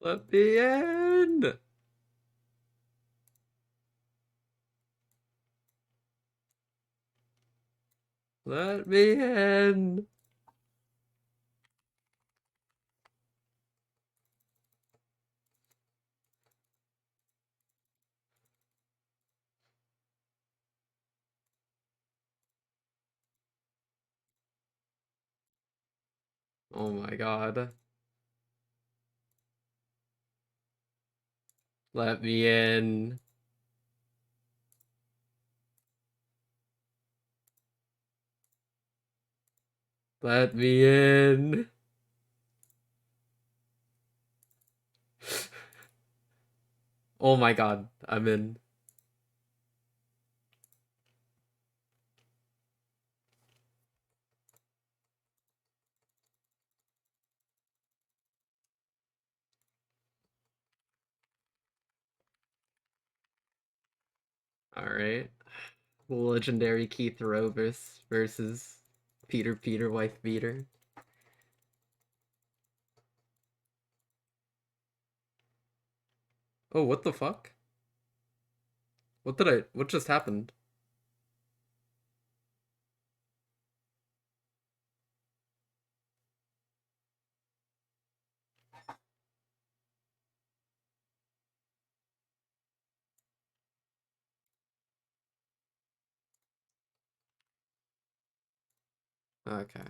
Let me in! Let me in! Oh my god. Let me in. Let me in. Oh my god, I'm in. Alright. Legendary Keith Rovers versus Peter Wife Beater. Oh, what the fuck? What just happened? Okay.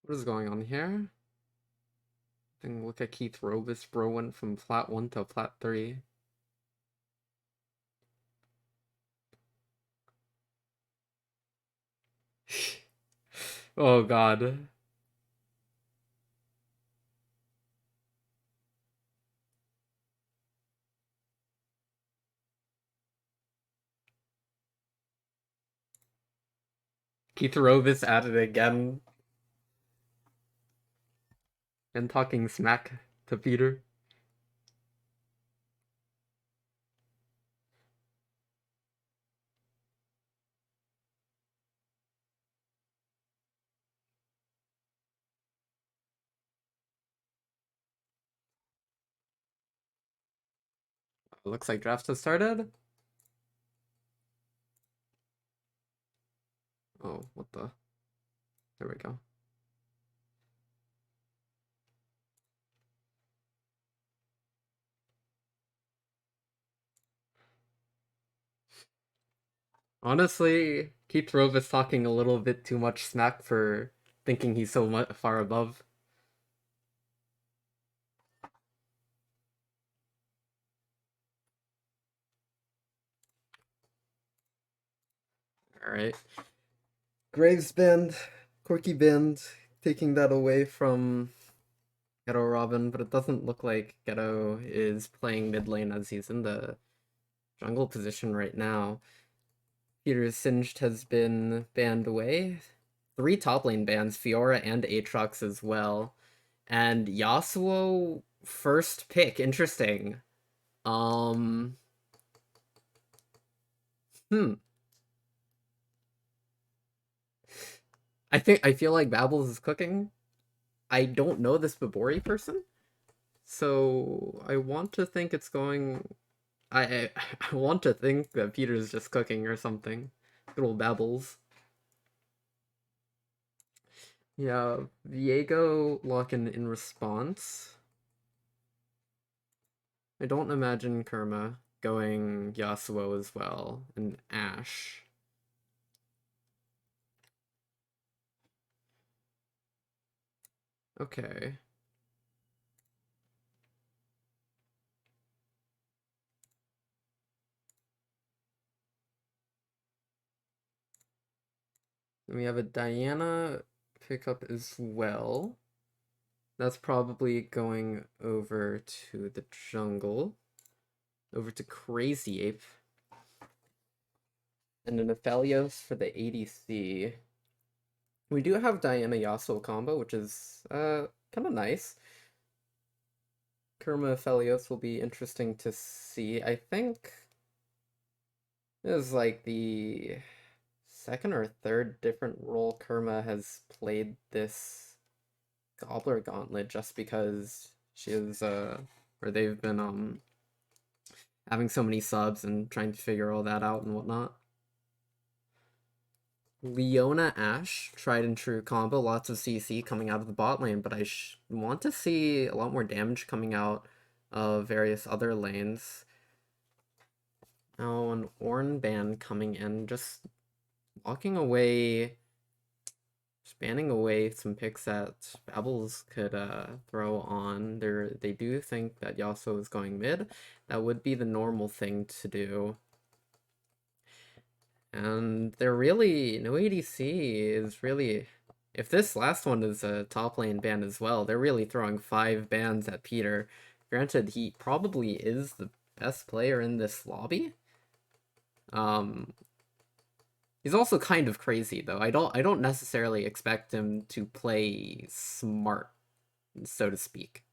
What is going on here? Then look at Keith Rovers, bro went from flat 1 to flat 3. Oh god. Keith Rovers at it again and talking smack to Peter. Looks like draft has started. Oh, what the? There we go. Honestly, Keith Rove is talking a little bit too much smack for thinking he's so much far above. Alright. Graves Band, Corky Band, taking that away from Ghetto Robin, but it doesn't look like Ghetto is playing mid lane as he's in the jungle position right now. Peter Singed has been banned away. 3 top lane bans, Fiora and Aatrox as well. And Yasuo first pick, interesting. Um hmm. I feel like Babbles is cooking. I don't know this Babori person. So I want to think it's going I want to think that Peter's just cooking or something. Good old Babbles. Yeah, Viego locking in response. I don't imagine Kurma going Yasuo as well, and Ashe. Okay. And we have a Diana pickup as well. That's probably going over to the jungle. Over to Crazy Ape. And an Aphelios for the ADC. We do have Diana Yasuo combo, which is kind of nice. Kurma Felios will be interesting to see. I think this is like the second or third different role Kurma has played this Gobbler Gauntlet, just because she is or they've been having so many subs and trying to figure all that out and whatnot. Leona Ashe, tried and true combo, lots of CC coming out of the bot lane, but I want to see a lot more damage coming out of various other lanes. Now an Ornn ban coming in, just walking away, spanning away some picks that Babbles could throw on. They do think that Yasuo is going mid. That would be the normal thing to do. And they're really, no ADC is really, if this last one is a top lane ban as well, they're really throwing 5 bans at Peter. Granted, he probably is the best player in this lobby. He's also kind of crazy though. I don't necessarily expect him to play smart, so to speak.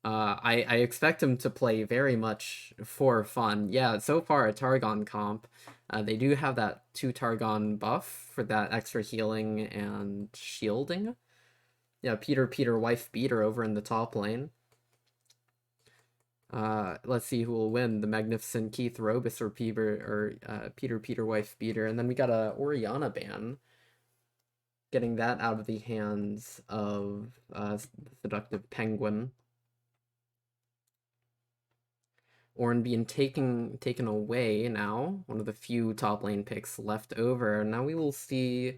I expect him to play very much for fun. Yeah, so far a Targon comp. They do have that 2 Targon buff for that extra healing and shielding. Yeah, Peter, wife beater over in the top lane. Let's see who will win, the Magnificent Keith Robus or Peter, wife beater. And then we got a Orianna ban. Getting that out of the hands of Seductive Penguin. Ornn being taken away now, one of the few top lane picks left over. Now we will see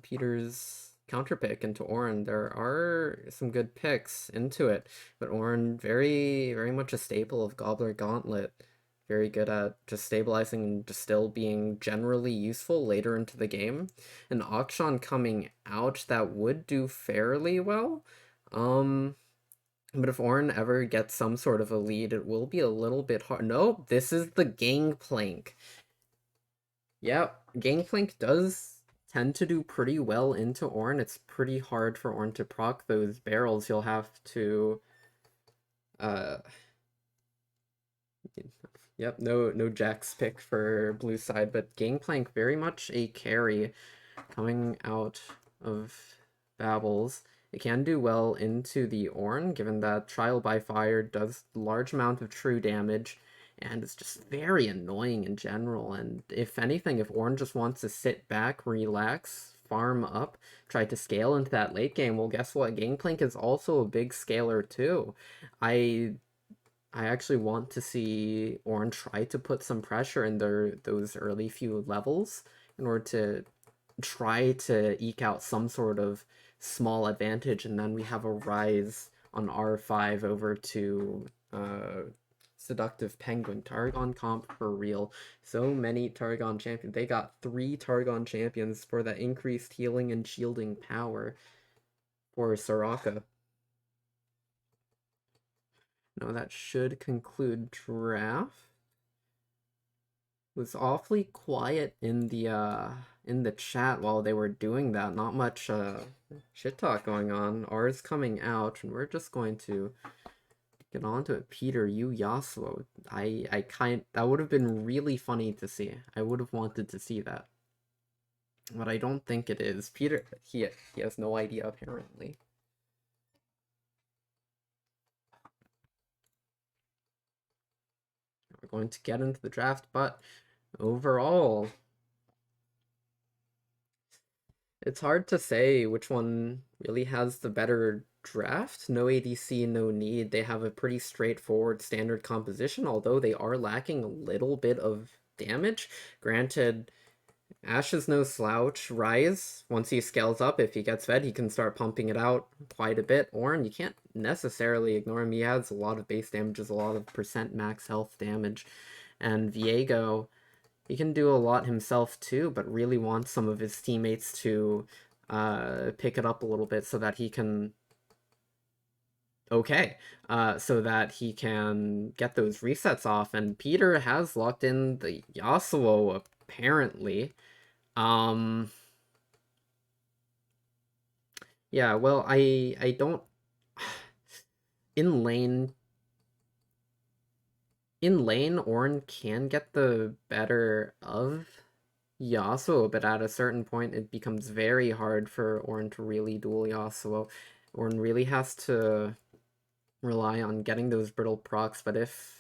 Peter's counter pick into Ornn. There are some good picks into it, but Ornn very much a staple of Gobbler Gauntlet. Very good at just stabilizing and just still being generally useful later into the game. And Akshan coming out, that would do fairly well. But if Ornn ever gets some sort of a lead, it will be a little bit hard. Nope, this is the Gangplank. Yep, Gangplank does tend to do pretty well into Ornn. It's pretty hard for Ornn to proc those barrels. You'll have to... Yep, no Jax pick for blue side, but Gangplank very much a carry coming out of Babbles. It can do well into the Ornn, given that Trial by Fire does large amount of true damage, and it's just very annoying in general. And if anything, if Ornn just wants to sit back, relax, farm up, try to scale into that late game, well, guess what? Gangplank is also a big scaler too. I actually want to see Ornn try to put some pressure in those early few levels in order to try to eke out some sort of small advantage, and then we have a rise on R5 over to Seductive Penguin. Targon comp for real. So many Targon champions. They got 3 Targon champions for that increased healing and shielding power for Soraka. No, that should conclude draft. It was awfully quiet in the chat while they were doing that. Not much shit talk going on. Ours coming out, and we're just going to get on to it. Peter, you Yasuo. That would have been really funny to see. I would have wanted to see that. But I don't think it is. Peter, he has no idea apparently. We're going to get into the draft, but overall, it's hard to say which one really has the better draft. No ADC, no need. They have a pretty straightforward standard composition, although they are lacking a little bit of damage. Granted, Ashe is no slouch. Rise, once he scales up, if he gets fed, he can start pumping it out quite a bit. Ornn, you can't necessarily ignore him. He has a lot of base damages, a lot of percent max health damage. And Viego, he can do a lot himself too, but really wants some of his teammates to pick it up a little bit so that he can... so that he can get those resets off. And Peter has locked in the Yasuo, apparently. Yeah, well, I don't... in lane, Ornn can get the better of Yasuo, but at a certain point it becomes very hard for Ornn to really duel Yasuo. Ornn really has to rely on getting those brittle procs, but if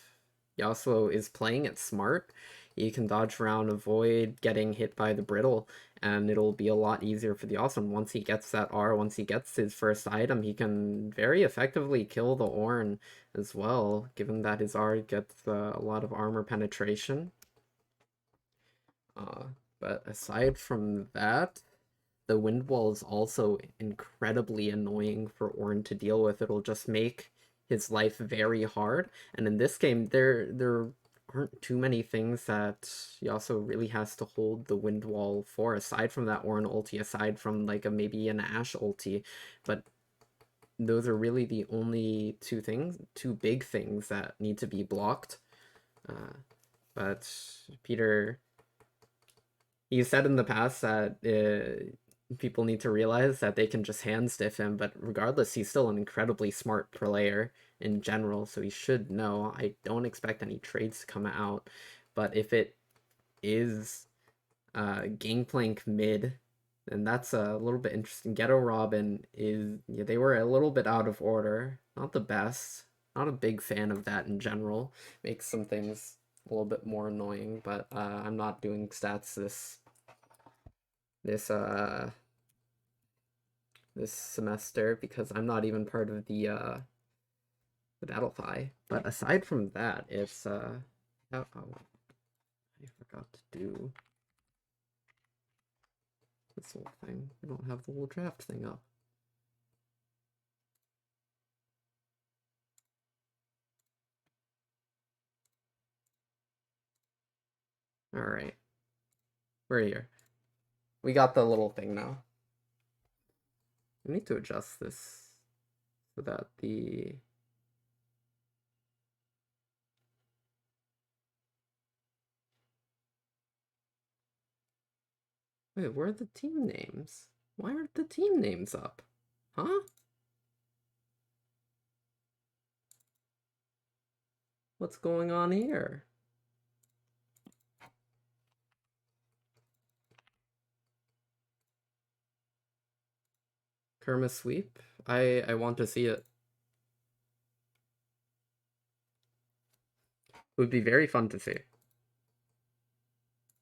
Yasuo is playing it smart, he can dodge around, avoid getting hit by the brittle, and it'll be a lot easier for the Awesome. Once he gets that R, once he gets his first item, he can very effectively kill the Ornn as well, given that his R gets a lot of armor penetration. But aside from that, the wind wall is also incredibly annoying for Ornn to deal with. It'll just make his life very hard. And in this game, there aren't too many things that Yasuo really has to hold the wind wall for, aside from that Ornn ulti, aside from like maybe an Ashe ulti. But those are really the only two big things that need to be blocked. But Peter, you said in the past that people need to realize that they can just hand stiff him, but regardless, he's still an incredibly smart player in general, so he should know. I don't expect any trades to come out, but if it is Gangplank mid, then that's a little bit interesting. Ghetto Robin is, yeah, they were a little bit out of order, not the best. Not a big fan of that in general. Makes some things a little bit more annoying, but I'm not doing stats this this semester because I'm not even part of the Battlefy. But aside from that, it's oh, I forgot to do this whole thing. I don't have the whole draft thing up. All right, we're here. We got the little thing now. We need to adjust this so that the wait, where are the team names? Why aren't the team names up? Huh? What's going on here? Kerma sweep? I want to see it. It would be very fun to see.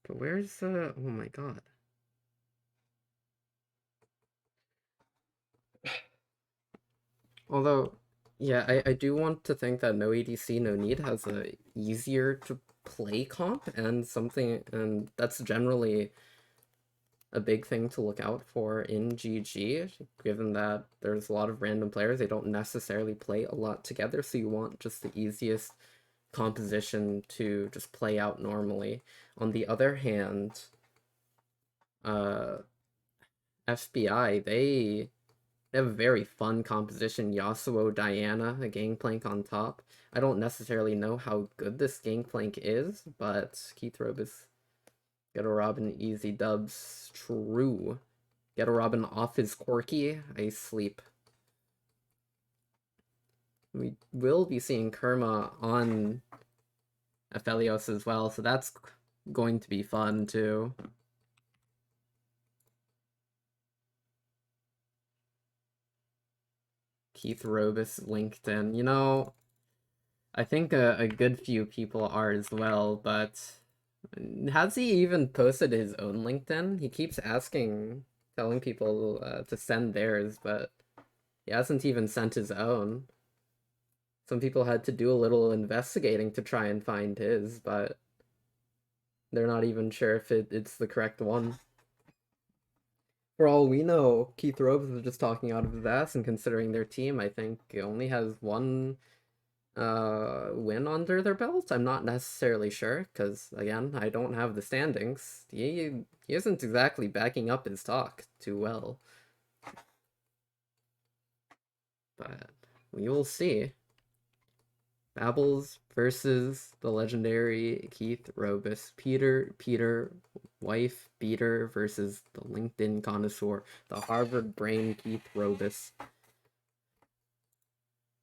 But where's oh my god. Although, yeah, I do want to think that no ADC, no need has a easier to play comp and something, and that's generally a big thing to look out for in GG, given that there's a lot of random players. They don't necessarily play a lot together, so you want just the easiest composition to just play out normally. On the other hand, FBI, they have a very fun composition. Yasuo, Diana, a Gangplank on top. I don't necessarily know how good this Gangplank is, but Keith Robus, Ghetto Robin, easy dubs. True. Ghetto Robin off his Corki. I sleep. We will be seeing Kerma on Aphelios as well, so that's going to be fun too. Keith Robus LinkedIn. You know, I think a good few people are as well, but has he even posted his own LinkedIn? He keeps asking, telling people to send theirs, but he hasn't even sent his own. Some people had to do a little investigating to try and find his, but they're not even sure if it's the correct one. For all we know, Keith Robes is just talking out of his ass, and considering their team, I think only has one win under their belt. I'm not necessarily sure, because again, I don't have the standings. He isn't exactly backing up his talk too well. But we will see. Babbles versus the legendary Keith Robus. Peter, wife beater versus the LinkedIn connoisseur, the Harvard brain Keith Robus.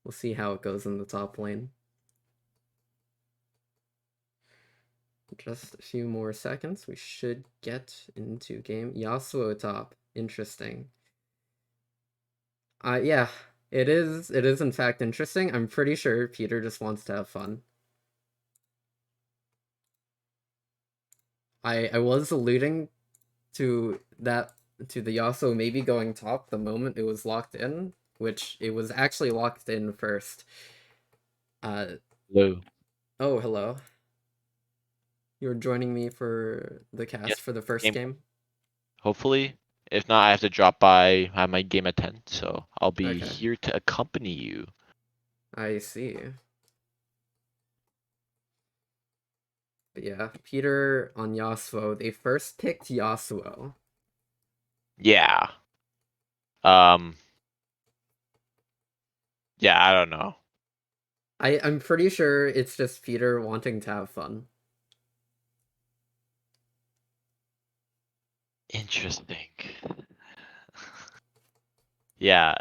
We'll see how it goes in the top lane. Just a few more seconds. We should get into game. Yasuo top. Interesting. Yeah, it is in fact interesting. I'm pretty sure Peter just wants to have fun. I was alluding to that, to the Yasuo maybe going top the moment it was locked in, which it was actually locked in first. Hello. Oh, hello. You're joining me for the cast Yes, for the first game? Hopefully. If not, I have to drop by. I have my game at 10, so I'll be Okay. here to accompany you. I see. But yeah, Peter on Yasuo. They first picked Yasuo. Yeah. Yeah, I don't know. I'm pretty sure it's just Peter wanting to have fun. Interesting. Yeah,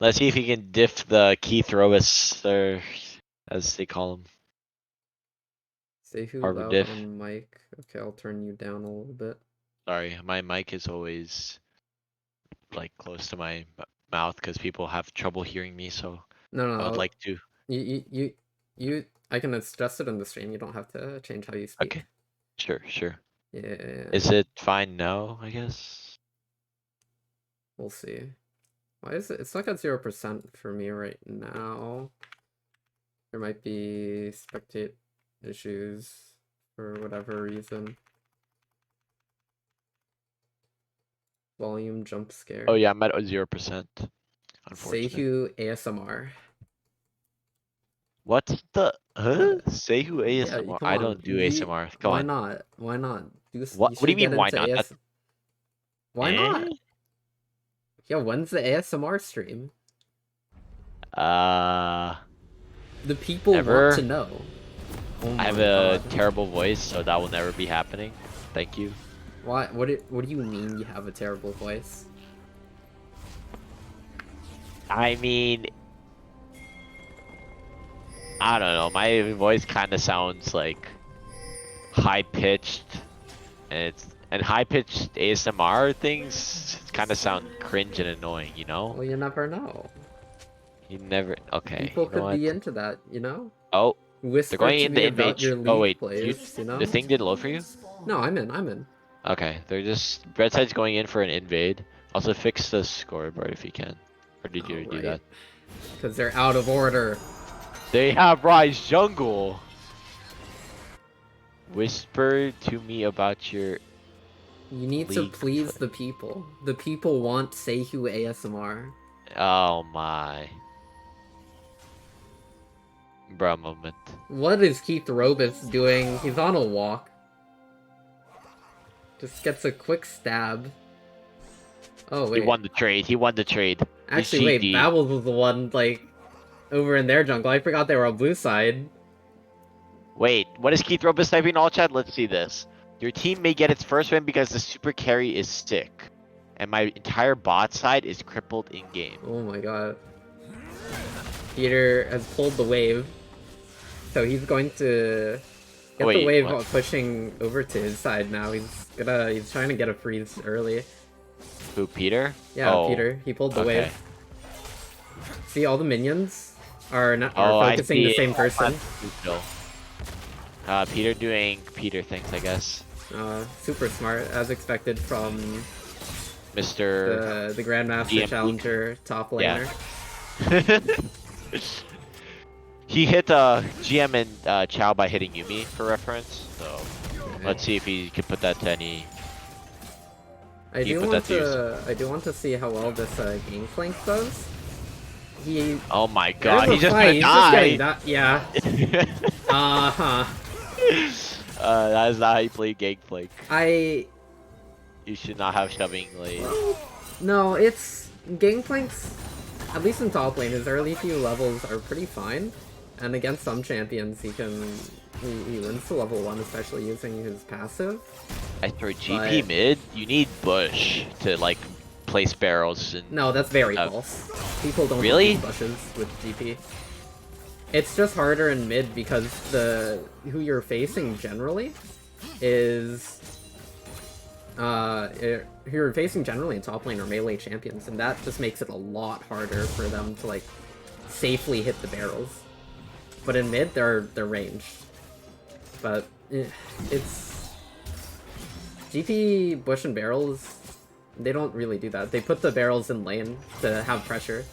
let's see if he can diff the Keith Robus, or as they call him. Say who Harbor loud diff. on mic. Okay, I'll turn you down a little bit. Sorry, my mic is always like close to my mouth because people have trouble hearing me, so I would No, like to. you I can adjust it in the stream. You don't have to change how you speak. Okay, sure. Yeah, Is it fine now, I guess? we'll see. Why is it? It's like at 0% for me right now. There might be spectate issues for whatever reason. Volume jump scare. Oh yeah, I'm at 0%. Unfortunate. Seihu ASMR. What's the Say who Yeah, ASMR? come I on. don't do ASMR. Come Why on. not? Why not? You What do you should get mean why into not? That's Why not? Yeah, when's the ASMR stream? uh The people want never. to know. Oh I have my a god. terrible voice, so that will never be happening. Thank you. Why? What do you mean you have a terrible voice? I mean, I don't know. My voice kind of sounds like high pitched, and high pitched ASMR things kind of sound cringe and annoying. You know? Well, you never know. You never. Okay. People You know could what? be into that, you know? Oh, they're Whisper going to in the me about invade. your Oh League wait, plays, you know? the thing did load for you? No, I'm in. Okay, they're just Red side's going in for an invade. Also fix the scoreboard if you can. Or did you do Alright. that? Because they're out of order. They have Rise Jungle. Whisper to me about your You need to league. please the people. The people want Seihu ASMR. Oh my. Bruh moment. What is Keith Robus doing? He's on a walk. Just gets a quick stab. Oh, He wait. won the trade. He won the trade. It's Actually, wait. GG. Babbles was the one, like, over in their jungle. I forgot they were on blue side. Wait, what is Keith Robus typing in all chat? Let's see this. Your team may get its first win because the super carry is sick. And my entire bot side is crippled in game. Oh my god. Peter has pulled the wave. So he's going to get the wave while pushing over to his side now. He's trying to get a freeze early. Who, Peter? Yeah, oh, Peter. He pulled the okay. wave. See, all the minions are focusing the same person. Peter doing Peter things, I guess. Super smart, as expected from Mr. the Grandmaster Challenger top laner. Yeah. He hit GM and Chow by hitting Yumi for reference, so okay. Let's see if he can put that to any. I do want to see how well this Gangplank does. Oh my god, he just died. Yeah. That is not how you play Gangplank. You should not have shoving lane. No, it's Gangplank's, at least in top lane, his early few levels are pretty fine. And against some champions, he wins to level 1, especially using his passive. As for GP mid, you need Bush to like place barrels and No, that's very stuff. false. People don't Really? use bushes with GP. It's just harder in mid because who you're facing generally is who you're facing generally in top lane are melee champions, and that just makes it a lot harder for them to like safely hit the barrels. But in mid, they're ranged. But it's GP bush and barrels. They don't really do that. They put the barrels in lane to have pressure,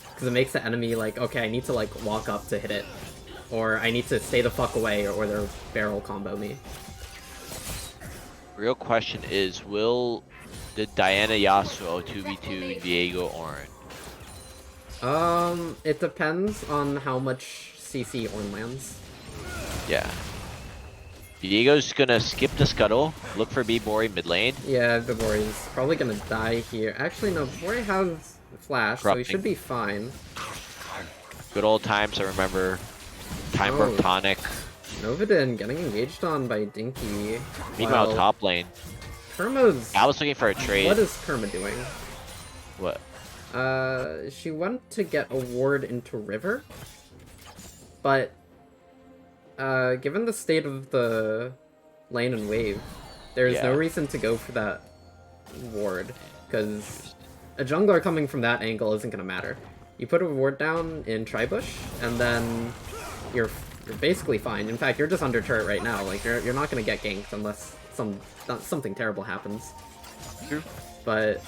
because it makes the enemy like, okay, I need to like walk up to hit it, or I need to stay the fuck away, or they'll barrel combo me. Real question is, will the Diana Yasuo 2v2 Diego Ornn? It depends on how much CC Ornn lands. Yeah. Diego's gonna skip the scuttle, look for B-Bori mid lane. Yeah, Vibori's probably gonna die here. Actually, no, Vibori has flash, so he should be fine. Good old times, I remember. Time Warp Tonic. Novidin getting engaged on by Dinky. Meanwhile, top lane. Kerma's... I was looking for a trade. What is Kerma doing? What? She went to get a ward into River, but given the state of the lane and wave, there's no reason to go for that ward, because a jungler coming from that angle isn't gonna matter. You put a ward down in Tribush, and then you're basically fine. In fact, you're just under turret right now. Like you're not gonna get ganked unless something terrible happens. True. But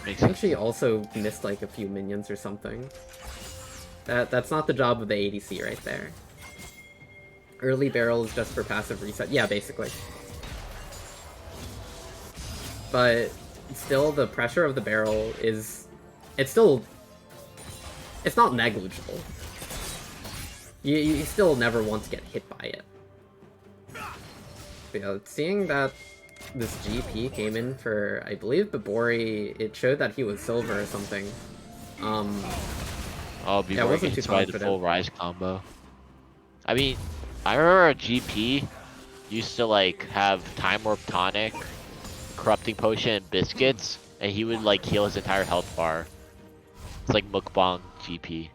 I think she also missed like a few minions or something. That's not the job of the ADC right there. Early barrels just for passive reset. Yeah, basically. But still, the pressure of the barrel is... It's not negligible. You still never want to get hit by it. But yeah, seeing that this GP came in for, I believe, Bibori, it showed that he was silver or something. Oh, Bibori yeah, wasn't too by the full Rise combo. I mean, I remember a GP used to like have Time Warp Tonic, Corrupting Potion, and Biscuits, and he would like heal his entire health bar. It's like mukbang GP.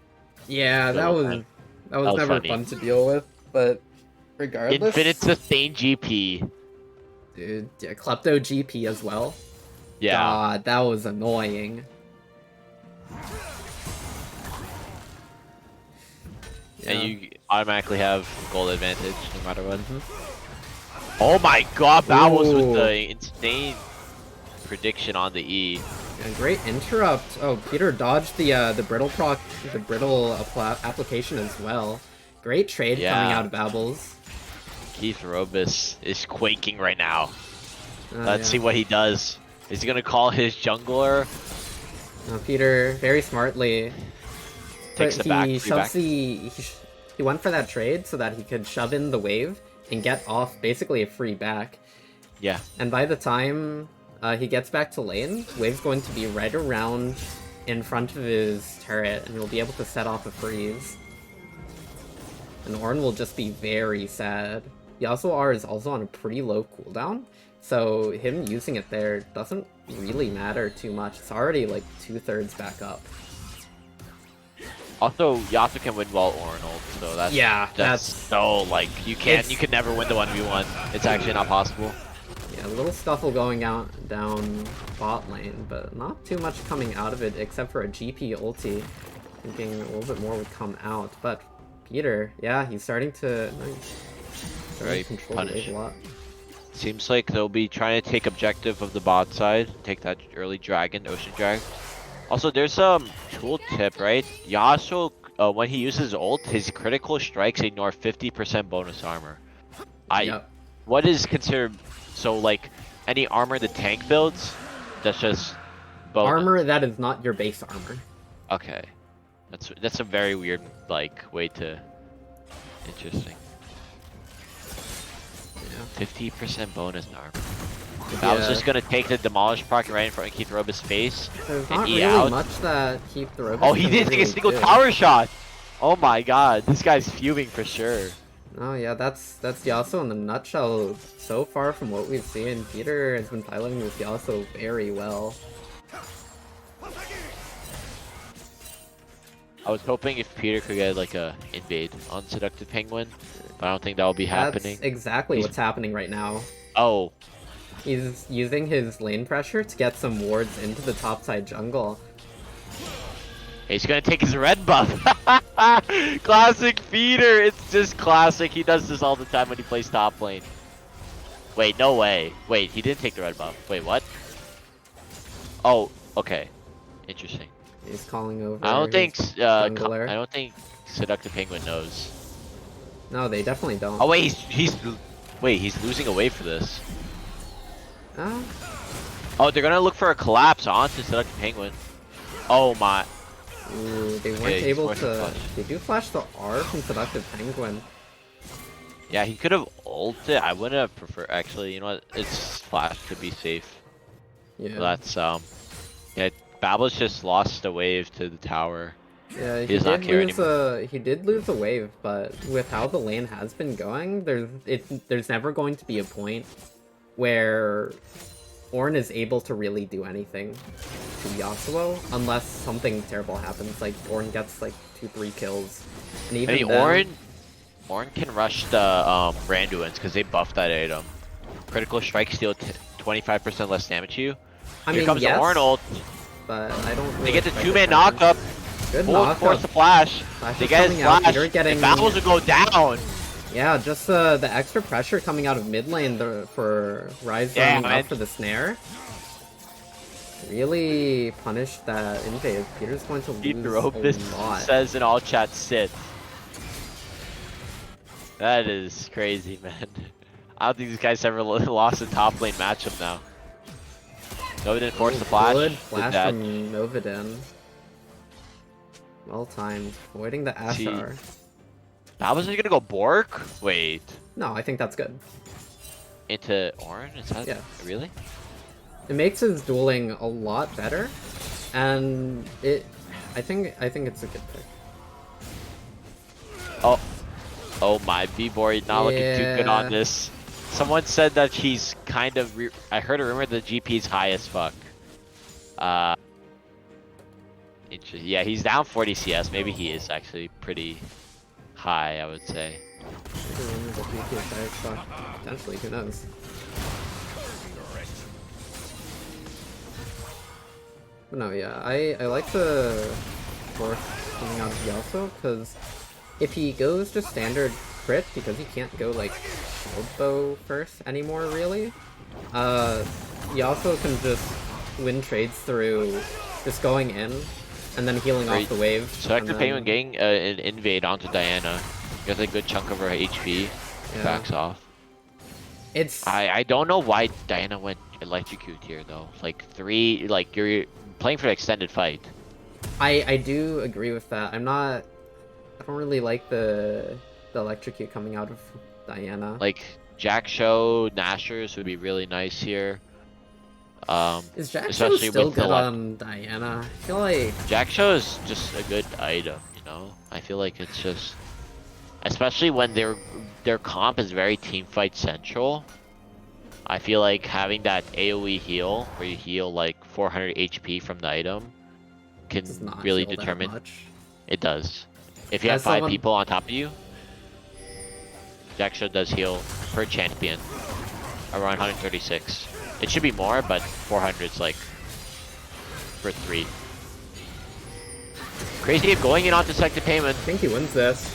Yeah, that was never funny. fun to deal with, but regardless... Infinite Sustain GP. Dude, yeah, Klepto GP as well. Yeah. God, that was annoying. Yeah. And you automatically have gold advantage no matter what. Oh my god, that was with the insane prediction on the E. Yeah, great interrupt. Oh, Peter dodged the brittle application as well. Great trade coming out of Babbles. Keith Robus is quaking right now. Let's see what he does. Is he gonna call his jungler? No, Peter very smartly Takes it back. He went for that trade so that he could shove in the wave and get off basically a free back. Yeah. And by the time he gets back to lane, wave's going to be right around in front of his turret, and he'll be able to set off a freeze. And Ornn will just be very sad. Yasuo R is also on a pretty low cooldown, so him using it there doesn't really matter too much. It's already like 2/3 back up. Also, Yasuo can win while Ornn ult, so that's so like you can never win the 1v1. It's actually not possible. Yeah, a little scuffle going down bot lane, but not too much coming out of it except for a GP ulti. Thinking a little bit more would come out, but Peter, yeah, he's starting to control the wave a lot. Seems like they'll be trying to take objective of the bot side, take that early dragon, ocean drag. Also, there's some tool tip, right? Yasuo, when he uses ult, his critical strikes ignore 50% bonus armor. What is considered, so like any armor the tank builds, that's just bonus. Armor that is not your base armor. Okay, that's a very weird like way to. Interesting. 50% bonus armor. I was just gonna take the demolish proc right in front of Keith Robus' face. There's and not E really out. much that Keith Robus. Oh, he did take a single tower shot. Oh my god, this guy's fuming for sure. Oh yeah, that's Yasuo in a nutshell. So far from what we've seen, Peter has been piloting this Yasuo very well. I was hoping if Peter could get like a invade on Seductive Penguin, but I don't think that will be happening. That's exactly He's- what's happening right now. Oh, He's using his lane pressure to get some wards into the topside jungle. he's gonna take his red buff. Classic Peter. It's just classic. He does this all the time when he plays top lane. Wait, no way. Wait, he didn't take the red buff. Wait, what? Oh, okay. Interesting. He's calling over. I don't think his I jungler. don't think Seductive Penguin knows. No, they definitely don't. Oh wait, he's losing away for this. Oh, Oh, they're gonna look for a collapse onto Seductive Penguin. Oh my. ooh, they weren't Okay, he's able forcing to. flash. They do flash the R from Seductive Penguin. Yeah, he could have ulted. I would have preferred. Actually, you know what? It's flash to be safe. Yeah. That's yeah. Babble's just lost a wave to the tower. Yeah, He does not care he did lose a wave, but with how the lane has been going, there's never going to be a point where Ornn is able to really do anything to Yasuo unless something terrible happens, like Ornn gets like 2-3 kills. And even I mean, then, Ornn can rush the Randuins because they buffed that item. Critical strike steal 25% less damage to you. I Here mean, comes yes, the Ornn ult. but I don't really They get the expect 2-man it to happen. knockup. Good Force knockup. the flash. Flash They is get his coming out, flash. Peter getting- And Babbles will go down. Yeah, just the extra pressure coming out of mid lane for Ryze Yeah, running man. out for the snare. Really punished that invade. Peter's going to Keith lose Robus a lot. says in all chat, sit. That is crazy, man. I don't think these guys ever lost a top lane matchup now. Nova didn't force the flash. Good Did flash that. from Novidin. Well timed. Avoiding the See. Ashar. Babbles is gonna go Bork? Wait. No, I think that's good. Into Ornn? Is that Yeah. really? It makes his dueling a lot better, and I think it's a good pick. Oh. Oh my, B-Boy not looking too good on Yeah. this. Someone said that he's kind of I heard a rumor that GP's high as fuck. Yeah, he's down 40 CS. Maybe he is actually pretty high, I would say. Potentially, who knows? But no, yeah, I like the fourth coming out of Yasuo, because if he goes just standard crit, because he can't go like shield bow first anymore, really, Yasuo can just win trades through just going in and then healing off the wave. Seductive Penguin getting an invade onto Diana. Gets a good chunk of her HP. Yeah. Backs off. It's I don't know why Diana went electrocute here though. Like you're playing for an extended fight. I do agree with that. I don't really like the electrocute coming out of Diana. Like Jack Show, Nashers would be really nice here. Is Jack Show especially still with the good on Diana? I feel like Jack Show is just a good item, you know? I feel like it's just, especially when their comp is very teamfight central. I feel like having that AoE heal, where you heal like 400 HP from the item, can does not really heal that determine. much. It does. If you have As 5 someone- people on top of you, Jack Show does heal per champion around 136. It should be more, but 400 is like for 3. Crazy Ape going in onto Seductive Penguin. I think he wins this.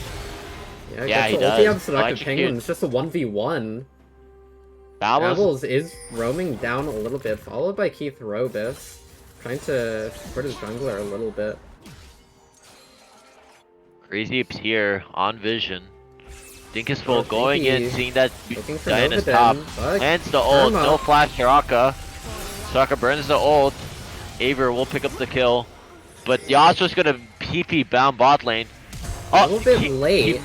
Yeah, Yeah, he ulti does. up Seductive Electrocute. Penguin. It's just a 1v1. Babbles. Babbles is roaming down a little bit, followed by Keith Robus, trying to support his jungler a little bit. Crazy Ape's here on vision. Dinkusful Oh, going in, Dinky seeing that looking for Diana's Novidin, top. but Lands the ult, Karma. no flash Soraka. Soraka burns the ult. Aver will pick up the kill. But Yasuo's gonna TP bound bot lane. A little bit he- late he-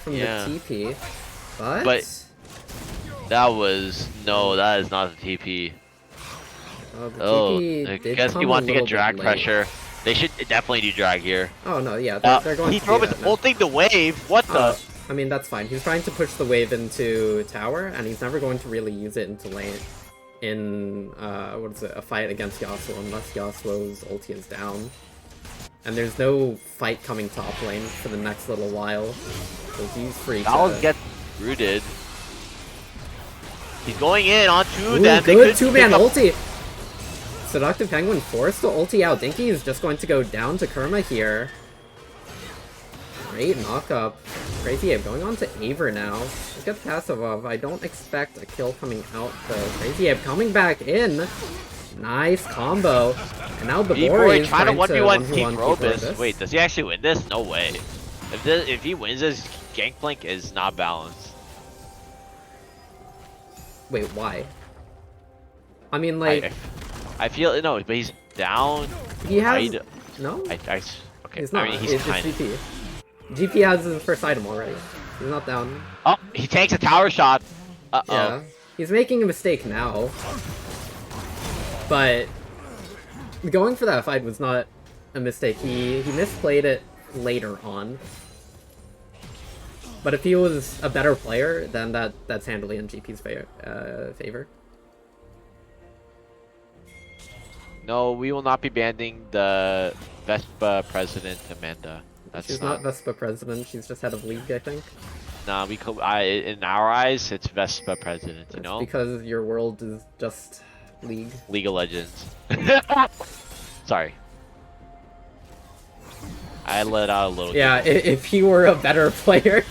from yeah. the TP, but, that was that is not a TP. the Oh, TP I did guess come he a wants to little get bit drag late. pressure. They should definitely do drag here. Oh no, yeah, they're going Heath to do Robin's that now. ulting the wave. What the? I mean, that's fine. He's trying to push the wave into tower, and he's never going to really use it into lane in, a fight against Yasuo, unless Yasuo's ulti is down. And there's no fight coming top lane for the next little while. So he's free I'll to... get rooted. He's going in on two. Ooh, Then they good could two-man pick up- ulti! Seductive Penguin forced to ulti out. Dinky is just going to go down to Kurma here. Great knock-up. Crazy Ape going on to Aver now. Look at passive of. I don't expect a kill coming out though. Crazy Ape coming back in. Nice combo. And now the B-Boy is trying to 1v1 Keith Keith Robus. Wait, does he actually win this? No way. If he wins this, Gangplank is not balanced. Wait, why? I mean, like... I feel, no, but he's down. he has... I'd- No? okay, He's not. I mean, he's it's kind of... GP. GP has his first item already. He's not down. Oh, he takes a tower shot. Uh-oh. Yeah. He's making a mistake now. But... going for that fight was not a mistake. He misplayed it later on. But if he was a better player, then that's handily in GP's favor. No, we will not be banning the Vespa president, Amanda. That's She's not Vespa president, she's just head of league, I think. Nah, in our eyes, it's Vespa president, you It's know? because your world is just league. League of Legends. Sorry. I let out a little. Yeah, if he were a better player.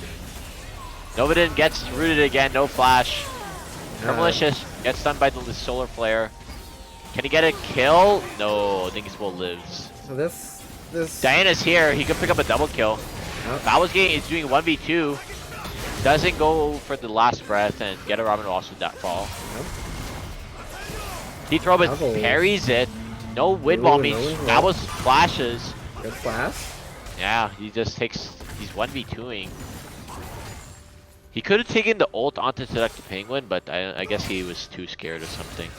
Novidin gets rooted again, no flash. Malicious gets stunned by the solar flare. Can he get a kill? No, Dingiswell lives. So this... Diana's here, he could pick up a double kill. Yep. Bowers is doing 1v2. Doesn't go for the last breath, and Get a Robin will also fall. Yep. Keith Robin Double. parries it. No wind wall Ooh, means no wind wall. that was flashes. Good flash. Yeah, he just takes. He's 1v2ing. He could have taken the ult onto Seductive Penguin, but I guess he was too scared or something.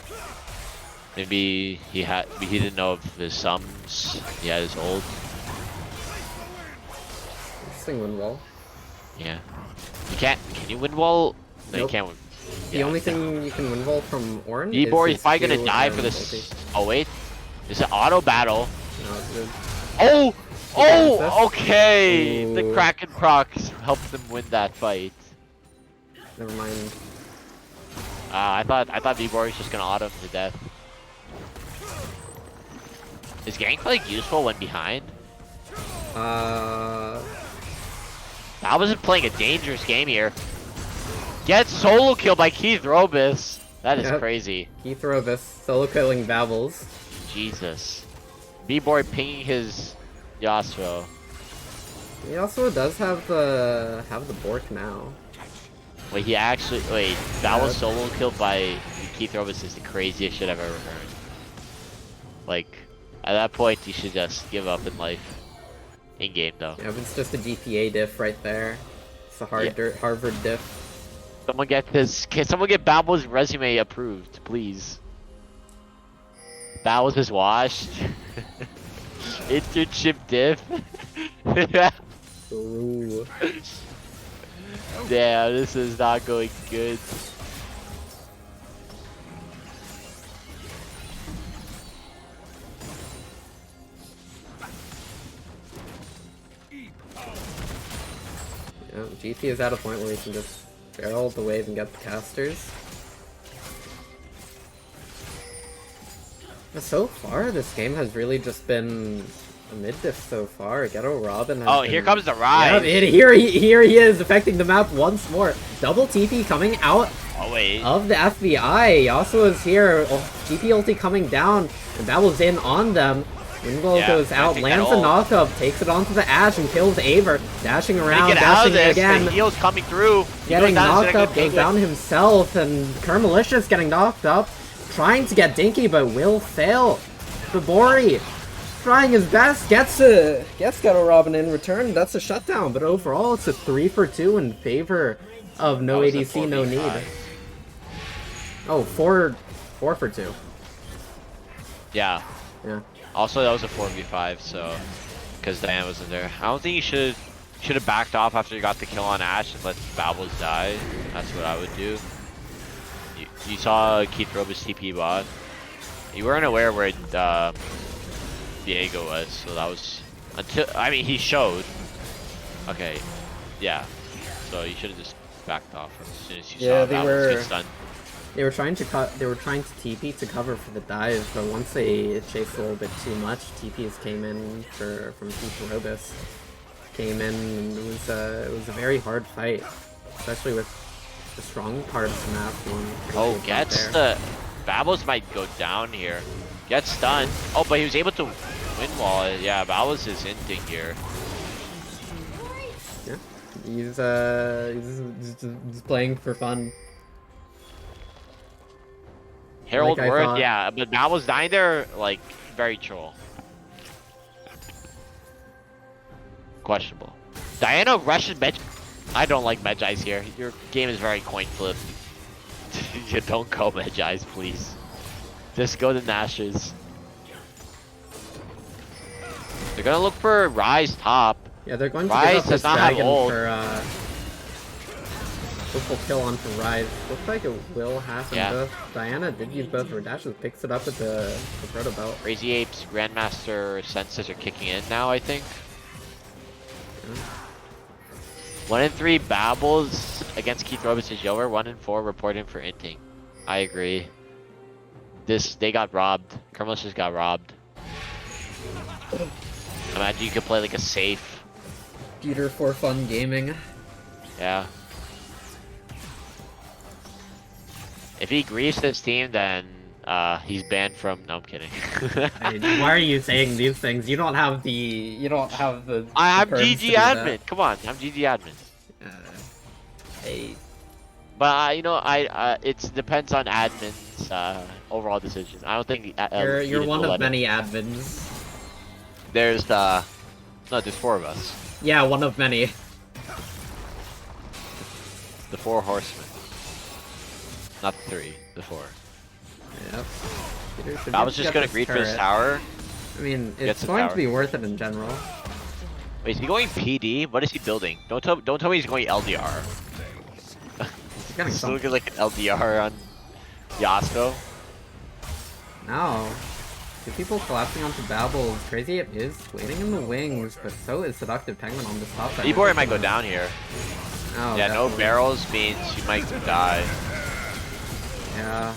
Maybe he didn't know of his sums. He had his ult. Interesting wind wall. Yeah. You can't. Can you win wall? No, Nope. you can't. The only thing you can win wall from Orin B-Boy is is probably his gonna Q die and for this. ulti. Oh wait, it's an auto battle. No, it's good. Oh, Yeah, oh, okay. The Ooh. Kraken procs helped them win that fight. Never mind. I thought B-Boy was just gonna auto him to death. Is Gangplank useful when behind? I wasn't playing a dangerous game here. Get solo killed by Keith Robus. That is Yep. crazy. Keith Robus solo killing Babbles. Jesus. B-Boy pinging his Yasuo. He also does have the Bork now. Wait, that was solo killed by Keith Robus is the craziest shit I've ever heard. Like, at that point, you should just give up in life. In game though. Yeah, but it's just a GPA diff right there. It's a Harvard diff. Someone get can someone get Babble's resume approved, please? Babble's is washed. Internship diff. Ooh. Damn, this is not going good. Yeah, GP is at a point where he can just barrel the wave and get the casters. But so far, this game has really just been a mid diff so far. Ghetto Robin has Oh, here comes the rise. Yeah, here he is, affecting the map once more. Double TP coming out Oh wait. of the FBI. Yasuo is here. Oh, GP ulti coming down, and Babble's in on them. Windwall Yeah, goes out, take lands that a ult. knockup, takes it onto the Ash, and kills Aver. Dashing around, Get out dashing of this. again. The heal's coming through. He Getting goes down to knocked Seductive up, goes Penguin. down himself, and Kermalicious getting knocked up. Trying to get Dinky, but will fail. Babori trying his best, gets Ghetto Robin in return. That's a shutdown, but overall it's a 3-for-2 in favor of no That was a ADC, no 4v5. need. Oh, 4-for-2. Yeah. Yeah. Also, that was a 4v5, so because Diana wasn't there. I don't think you should have backed off after you got the kill on Ashe and let Babbles die. That's what I would do. You saw Keith Robus TP bot. You weren't aware where Diego was, so that was Until, I mean, he showed. Okay, yeah. So you should have just backed off as soon as you saw that was get stunned. They were trying to TP to cover for the dive, but once they chased a little bit too much, TPs came in from Keith Robus. Came in, and it was a very hard fight, especially with the strong part of the map being. Oh, gets the Babbles might go down here. Gets stunned. Oh, but he was able to win wall it. Yeah, Babbles is Inting here. Yeah, he's just playing for fun. Herald like Word, yeah, but Babbles dying there, like, very troll. Questionable. Diana rushes Medj. I don't like Medjais here. Your game is very coin flip. You don't go Medjais, please. Just go to Nash's. They're gonna look for Rise top. Yeah, they're going to Rise does not have ult. For triple kill onto Rise. Looks like it will happen. Yeah. Diana did use both her dashes, picks it up with the proto belt. Crazy Ape's Grandmaster senses are kicking in now, I think. 1 in 3 Babbles against Keith Robus is Yower. 1 in 4 reporting for Inting. I agree. They got robbed. Kermos just got robbed. Imagine you could play like a safe. Peter for fun gaming. Yeah. If he griefs this team, then he's banned from. No, I'm kidding. Why are you saying these things? You don't have the. I'm GG admin. Come on, I'm GG admin. But you know, it depends on admin's overall decisions. I don't think you're one of many admins. There's no, there's 4 of us. Yeah, one of many. The 4 horsemen. Not the 3, the 4. Yep. I was just gonna greet for his tower. I mean, it's going to be worth it in general. Wait, is he going PD? What is he building? Don't tell me he's going LDR. He's looking like an LDR on Yasuo. No. 2 people collapsing onto Babbles. Crazy Ape is waiting in the wings, but so is Seductive Penguin on the top side. Ebor might go down here. Oh, yeah, definitely. No barrels means you might die. Yeah.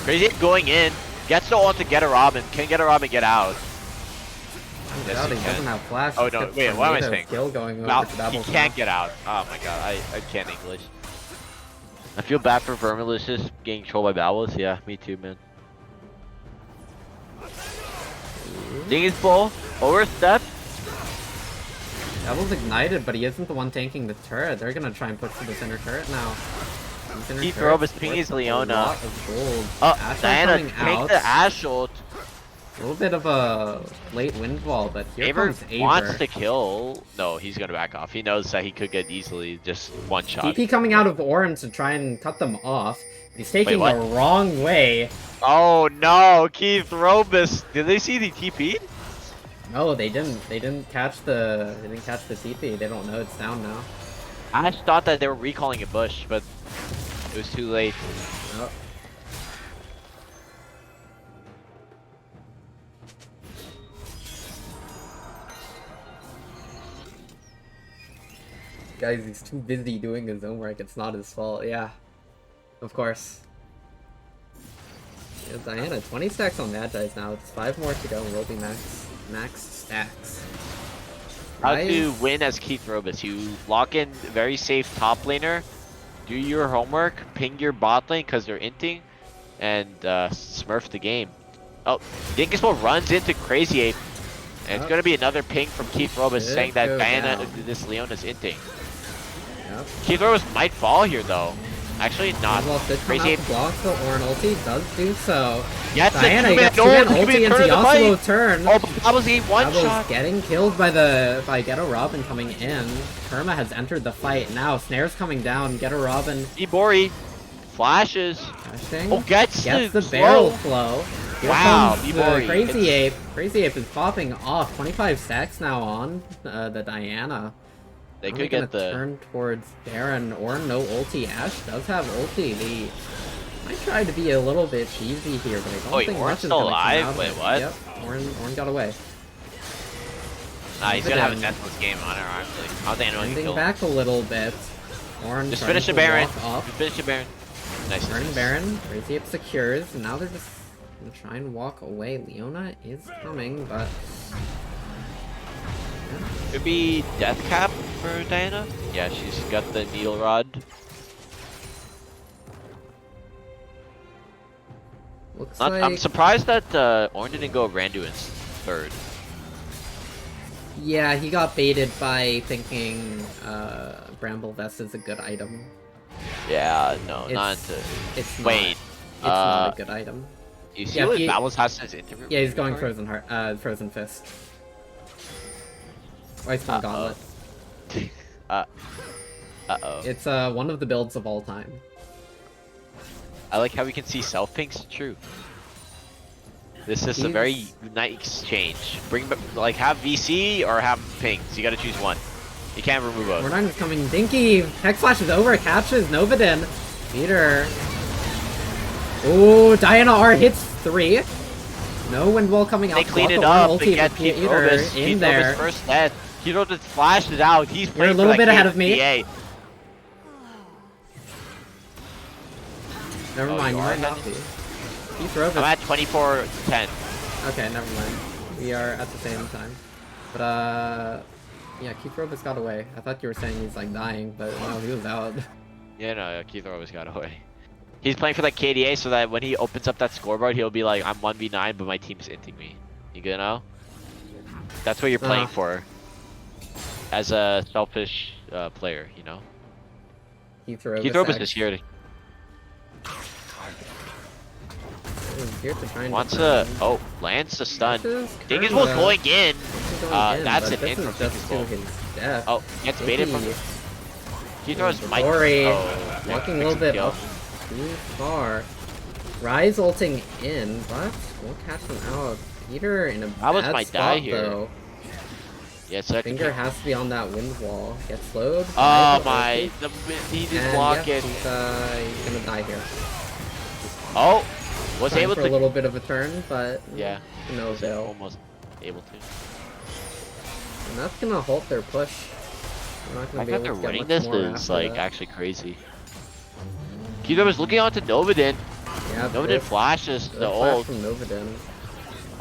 Crazy Ape going in. Gets the ult to get a Robin. Can get a Robin get out. Yes, he doesn't have flash. Oh no, wait, what am I saying? Going he can't get out. Oh my god, I can't English. I feel bad for Vermalicious getting trolled by Babbles. Yeah, me too, man. Ding is full. Overstep. Babbles ignited, but he isn't the one tanking the turret. They're gonna try and push for the center turret now. Keith Robus pings Leona. Oh, Diana take the Ash ult. A little bit of a late wind wall, but here comes Aber. Wants to kill. No, he's gonna back off. He knows that he could get easily just one shot. TP coming out of Orange to try and cut them off. He's taking the wrong way. Oh no, Keith Robus. Did they see the TP? No, they didn't. They didn't catch the. They didn't catch the TP. They don't know it's down now. I just thought that they were recalling a bush, but it was too late. Oh. Guys, he's too busy doing his own work. It's not his fault. Yeah, of course. Yeah, Diana, 20 stacks on Magi's now. It's 5 more to go, and we'll be max stacks. How to win as Keith Robus? You lock in very safe top laner, do your homework, ping your bot lane because they're inting, and smurf the game. Oh, Dingismo runs into Crazy Ape, and it's gonna be another ping from Keith Robus saying that Diana, this Leona's inting. Yep. Keith Robus might fall here though. Actually, not. Well, Crazy Ape blocks the Ornn ulti, does do so. Yes, Diana gets 2-man ulti into Yasuo turn. Oh, but Babbles gave one shot. Getting killed by Ghetto Robin coming in. Kerma has entered the fight now. Snare's coming down. Ghetto Robin. Ibori flashes. Flashing. Oh, gets the barrel flow. Here wow, comes the Crazy Ape. Crazy Ape is popping off. 25 stacks now on the Diana. They could get the turn towards Baron or no ulti. Ashe does have ulti. They might try to be a little bit cheesy here, but I don't think much is still gonna alive? come out. Wait, what? Yep, Ornn got away. Nah, he's gonna have a Novaden deathless game on it, honestly. I don't think anyone can ending kill him. back a little bit. Orange Just trying finish the to Baron. walk up. Just finish the Baron. Nice. Burning Baron. Crazy up secures. And now they're just gonna try and walk away. Leona is coming, but Could be death cap for Diana. Yeah, she's got the needle rod. looks I'm like surprised that Orange didn't go Randu in third. yeah, he got baited by thinking Bramble Vest is a good item. Yeah, no, It's- not into. It's Wait, not, it's not a good item. You see Yeah, what he- Babbles has in his interview? Yeah, he's going Sorry? Frozen Fist. Ice One Gauntlet. Uh-oh. It's one of the builds of all time. I like how we can see self pinks. True. This is a very nice change. Like have VC or have pings. You gotta choose one. You can't remove both. We're not just coming. Dinky! Hex Flash is over, captures Novaden. Peter. Ooh, Diana R hits 3. No Wind Wall coming out. They clean it Block the up ulti and get for Keith Peter Robus. in Keith there. Robus first death. Kiro just flashed it out. He's You're a playing little for bit that ahead of me. KDA. Never Oh, mind, you you are might not ahead? be. Keith Robus. I'm at 24-10. Okay, never mind. We are at the same time. But, yeah, Keith Robus got away. I thought you were saying he's, like, dying, but no, he was out. Yeah, no, Keith always got away. He's playing for that KDA so that when he opens up that scoreboard, he'll be like, I'm 1v9, but my team's inting me. You know? That's what you're playing for. As a selfish player, you know? Keith Robus, Keith Robus is here to... here to try and Wants defend. to... Oh, lands the stun. This is Dingus Karma. was going in. This is going in, That's but an this in is from just Dingus to Bolt. his death. Oh, gets baited from... Keith Robus might... Rory, Oh, walking a yeah, little bit kill. up too far. Rise ulting in, but we'll catch him out. Peter in a Babbles bad might spot, die here. though. Yeah, so Finger has to be on that wind wall. Get slowed. Oh Rise my... ulti, He didn't and block yeah, it. he's gonna die here. Oh! Was Trying able for to... a little bit of a turn, but Yeah. no Was avail. almost able to. And that's gonna halt their push. We're not gonna I be thought able they're to get winning much this more is after like that. actually crazy. Kido was looking on to Novaden. Yeah, Novaden this- flashes the flash ult. from Novaden.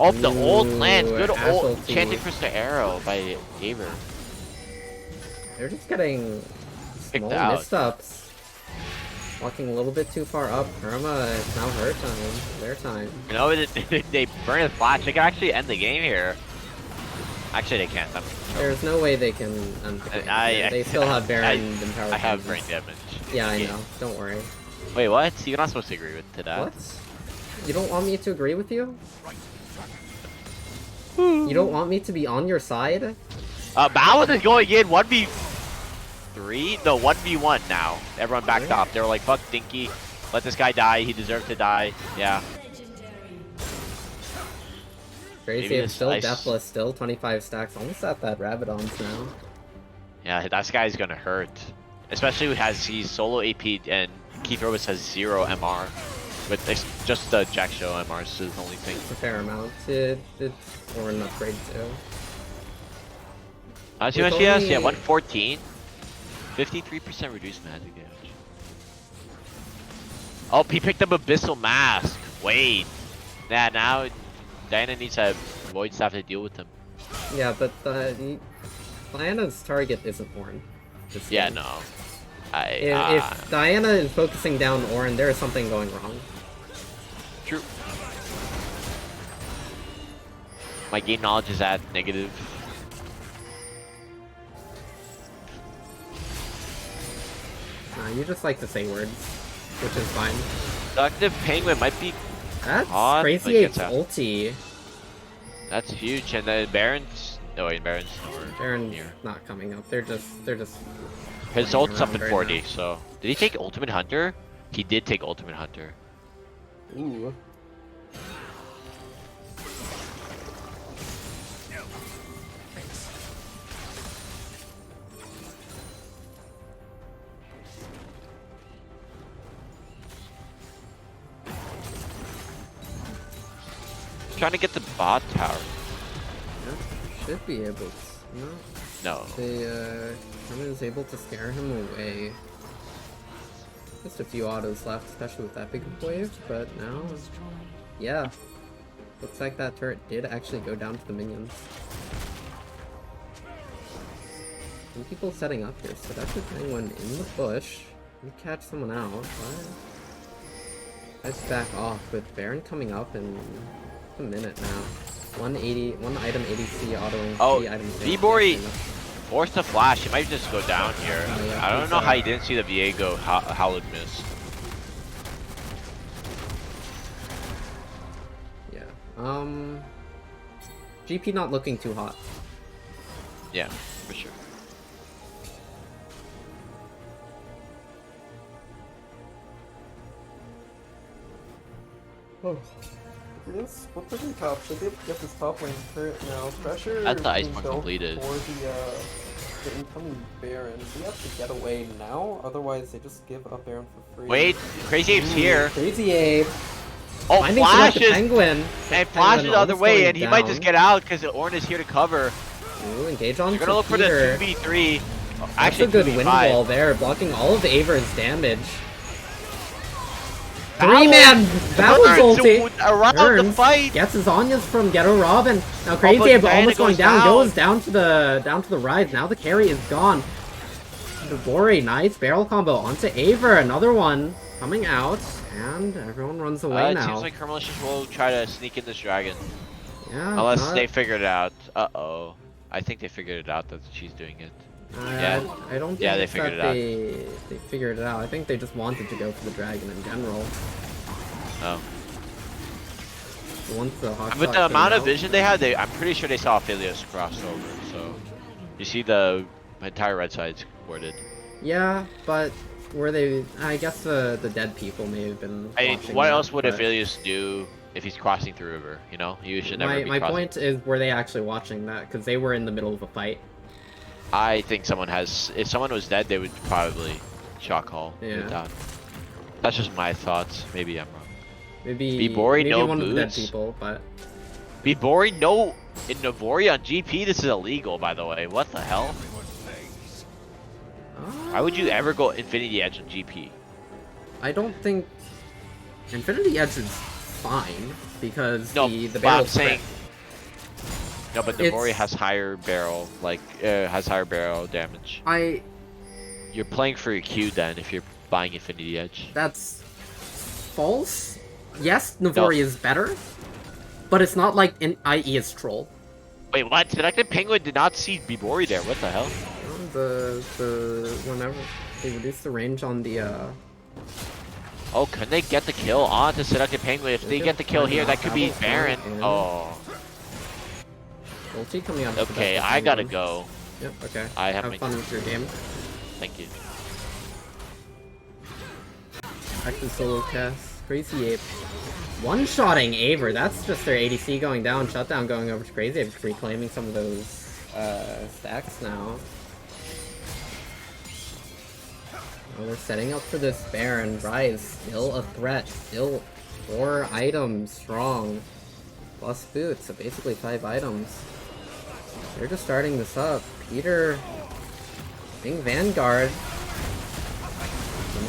Oh, the ult Ooh, lands. Good Ash ult. ulti. Enchanted Crystal Arrow by Gaber. They're just getting Picked small out. missteps. Walking a little bit too far up. Irma, it's now her time. Their time. You know, they burn the flash. They can actually end the game here. Actually, they can't. There's no way they can end the game. They still have Baron and Power. I have brain Gems. damage. Yeah, I know. Don't worry. Wait, what? You're not supposed to agree to that. What? You don't want me to agree with you? You don't want me to be on your side? Balance is going in 1v3? No, 1v1 now. Everyone backed off. They were like, fuck Dinky. Let this guy die. He deserved to die. Yeah. Crazy, Maybe I'm this still ice- deathless, still 25 stacks, almost at that Rabadons now. Yeah, that guy's gonna hurt. Especially he's solo AP and Keith Robus has 0 MR. But it's just the Jack Show MR is the only thing. It's a fair amount. It's or an upgrade too. How much he has? Yeah, 114. 53% reduced magic damage. Oh, he picked up Abyssal Mask. Wait. Yeah, now Diana needs to have Void Staff to deal with him. Yeah, but Diana's target isn't Ornn. Yeah, no. If Diana is focusing down Ornn, there is something going wrong. True. My game knowledge is at negative. You just like to say words, which is fine. Seductive Penguin might be... That's Odd, Crazy like, Eight's it's a- ulti. That's huge, and then Baron's... No, wait, Baron's nowhere Baron's near. not coming up. They're just. His playing ult's up around in right 40, now. so... Did he take Ultimate Hunter? He did take Ultimate Hunter. Ooh. Trying to get the bot tower. Should be able to. No. No. Herman is able to scare him away. Just a few autos left, especially with that big wave, but now... Yeah. Looks like that turret did actually go down to the minions. Some people setting up here, so that's the thing when in the bush. You catch someone out, but... Let's back off with Baron coming up in a minute now. 180, 1 item ADC autoing. Oh, 3 items. Vibori forced a flash. He might just go down here. Oh, yeah, I don't know how he didn't see the Viego Howled miss. Yeah. GP not looking too hot. Yeah, for sure. Oh. This, what the top? Should they get this top lane turret now? Pressure That's the ice being one built completed. for the incoming Baron. We have to get away now, otherwise they just give up Baron for free. Wait, Crazy Ape's here. Crazy Ape! Oh, Finding Select the flashes! Penguin! And flashes the other almost way, going and he might down. just get out because Ornn is here to cover. Ooh, engage on You're gonna look for the Peter. 2v3. Oh, That's actually, a good 2v5. wind wall there, blocking all of Aver's damage. Battle. 3-man! Battle Turns ulti! around the Turns, fight. gets his Anyas from Ghetto Robin. Now Crazy but Ape Diana almost going goes down, down. goes down to the rise. Now the carry is gone. Vibori, nice barrel combo onto Aver, another one coming out, and everyone runs away It now. seems like her malicious will try to sneak in this dragon. Yeah, Unless they figured it out. Uh-oh. I think they figured it out that she's doing it. Yeah. I don't think Yeah, they it's figured that it out. they figured it out. I think they just wanted to go for the dragon in general. Oh. Once the Hawk With the amount of vision they had, I'm pretty sure they saw Aphelios cross over, so... You see the entire red side's warded. Yeah, but were they... I guess the dead people may have been watching what that, else would but Aphelios do if he's crossing through river, you know? You should never be my crossing. point is, were they actually watching that? Because they were in the middle of a fight. I think someone has... If someone was dead, they would probably shock call. Yeah. That's just my thoughts. Maybe I'm wrong. Maybe Vibori, no one of the dead boots. people, but... Vibori, no... In Navori on GP, this is illegal, by the way. What the hell? Why would you ever go Infinity Edge on GP? I don't think... Infinity Edge is fine, because No, the but barrel I'm saying... No, but Navori has higher barrel, has higher barrel damage. You're playing for your Q then, if you're buying Infinity Edge. That's... false? Yes, Navori is better, but it's not like an IE is troll. Wait, what? Selected Penguin did not see Vibori there, what the hell? Whenever they reduce the range on the Oh, can they get the kill onto Selected Penguin? If they get the kill here, that could be Baron. Oh. ulti coming out. Okay, I gotta go. Yep. Okay. I have Have my- fun with your game. Thank you. Active solo cast. Crazy Ape. One-shotting Aver. That's just their ADC going down. Shutdown going over to Crazy Ape, reclaiming some of those stacks now. Oh, they're setting up for this Baron. Rise, still a threat. Still 4 items strong. Plus boots, so basically 5 items. They're just starting this up. Peter being Vanguard.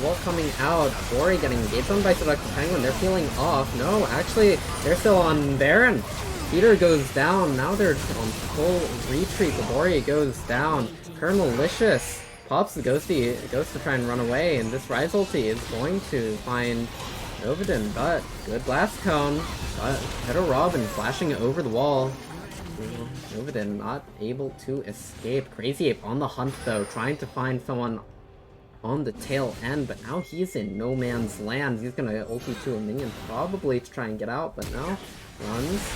Wall coming out. Bori getting engaged on by Selected Penguin. They're peeling off. No, actually, they're still on Baron. Peter goes down. Now they're on full retreat. Bori goes down. Colonelicious pops the Ghosty. Goes to try and run away, and this Rise ulti is going to find Novidin, but good blast cone. But Pedo Robin flashing over the wall. Novidin not able to escape. Crazy Ape on the hunt though, trying to find someone on the tail end, but now he's in no man's land. He's gonna ulti to a minion probably to try and get out, but no. Runs.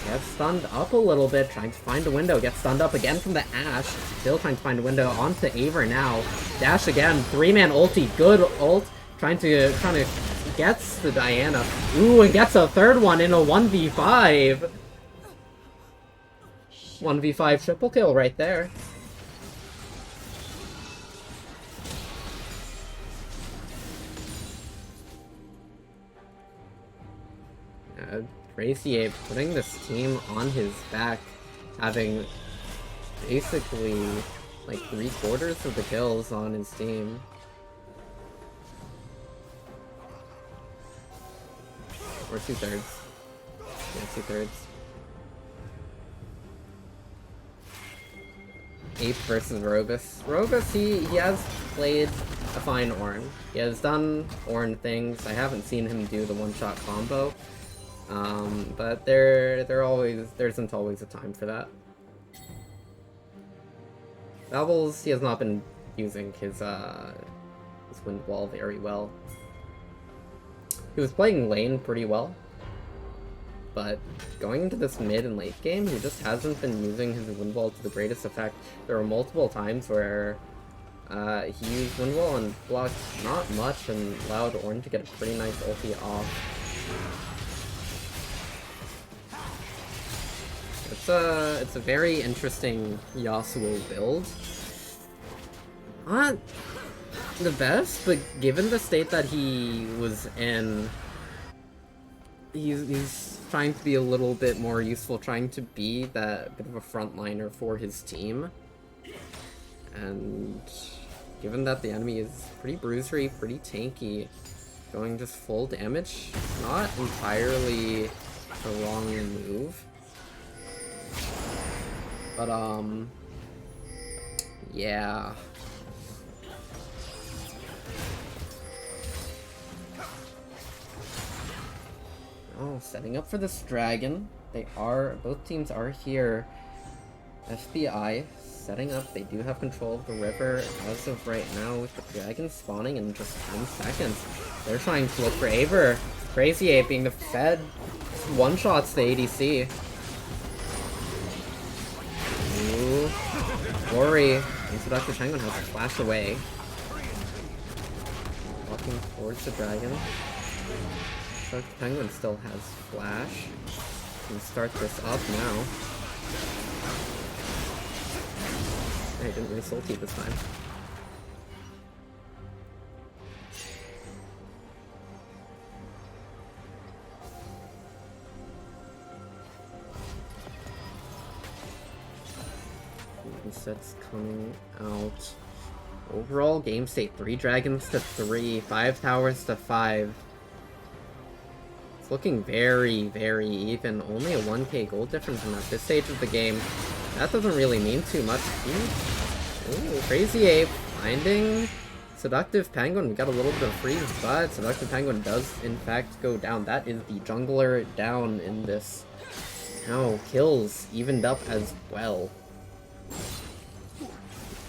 Gets stunned up a little bit, trying to find a window. Gets stunned up again from the Ashe. Still trying to find a window onto Aver now. Dash again. 3-man ulti. Good ult. Trying to gets the Diana. Ooh, and gets a third one in a 1v5. 1v5 triple kill right there. Crazy Ape putting this team on his back, having basically like 3/4 of the kills on his team. Or 2/3. Yeah, 2/3. Ape versus Robus. Robus, he has played a fine Ornn. He has done Ornn things. I haven't seen him do the one-shot combo. But there isn't always a time for that. Babbles, he has not been using his wind wall very well. He was playing lane pretty well, but going into this mid and late game, he just hasn't been using his wind wall to the greatest effect. There were multiple times where he used wind wall and blocked not much and allowed Ornn to get a pretty nice ulti off. It's a very interesting Yasuo build. Not the best, but given the state that he was in, he's trying to be a little bit more useful, trying to be that bit of a frontliner for his team. And given that the enemy is pretty bruisery, pretty tanky, going just full damage, not entirely the wrong move. But, yeah. Oh, setting up for this dragon. Both teams are here. FBI setting up. They do have control of the river as of right now with the dragon spawning in just 10 seconds. They're trying to look for Aver. Crazy Ape being the fed. One-shots the ADC. Ooh. Worry. And so Dr. Penguin has to flash away. Walking towards the dragon. Dr. Penguin still has flash. Can start this up now. I didn't really salty this time. Sets coming out. Overall game state, 3 dragons to 3, 5 towers to 5. It's looking very, very even. Only a 1k gold difference at this stage of the game. That doesn't really mean too much. Ooh, Crazy Ape finding Seductive Penguin. We got a little bit of freeze, but Seductive Penguin does in fact go down. That is the jungler down in this. Now kills evened up as well.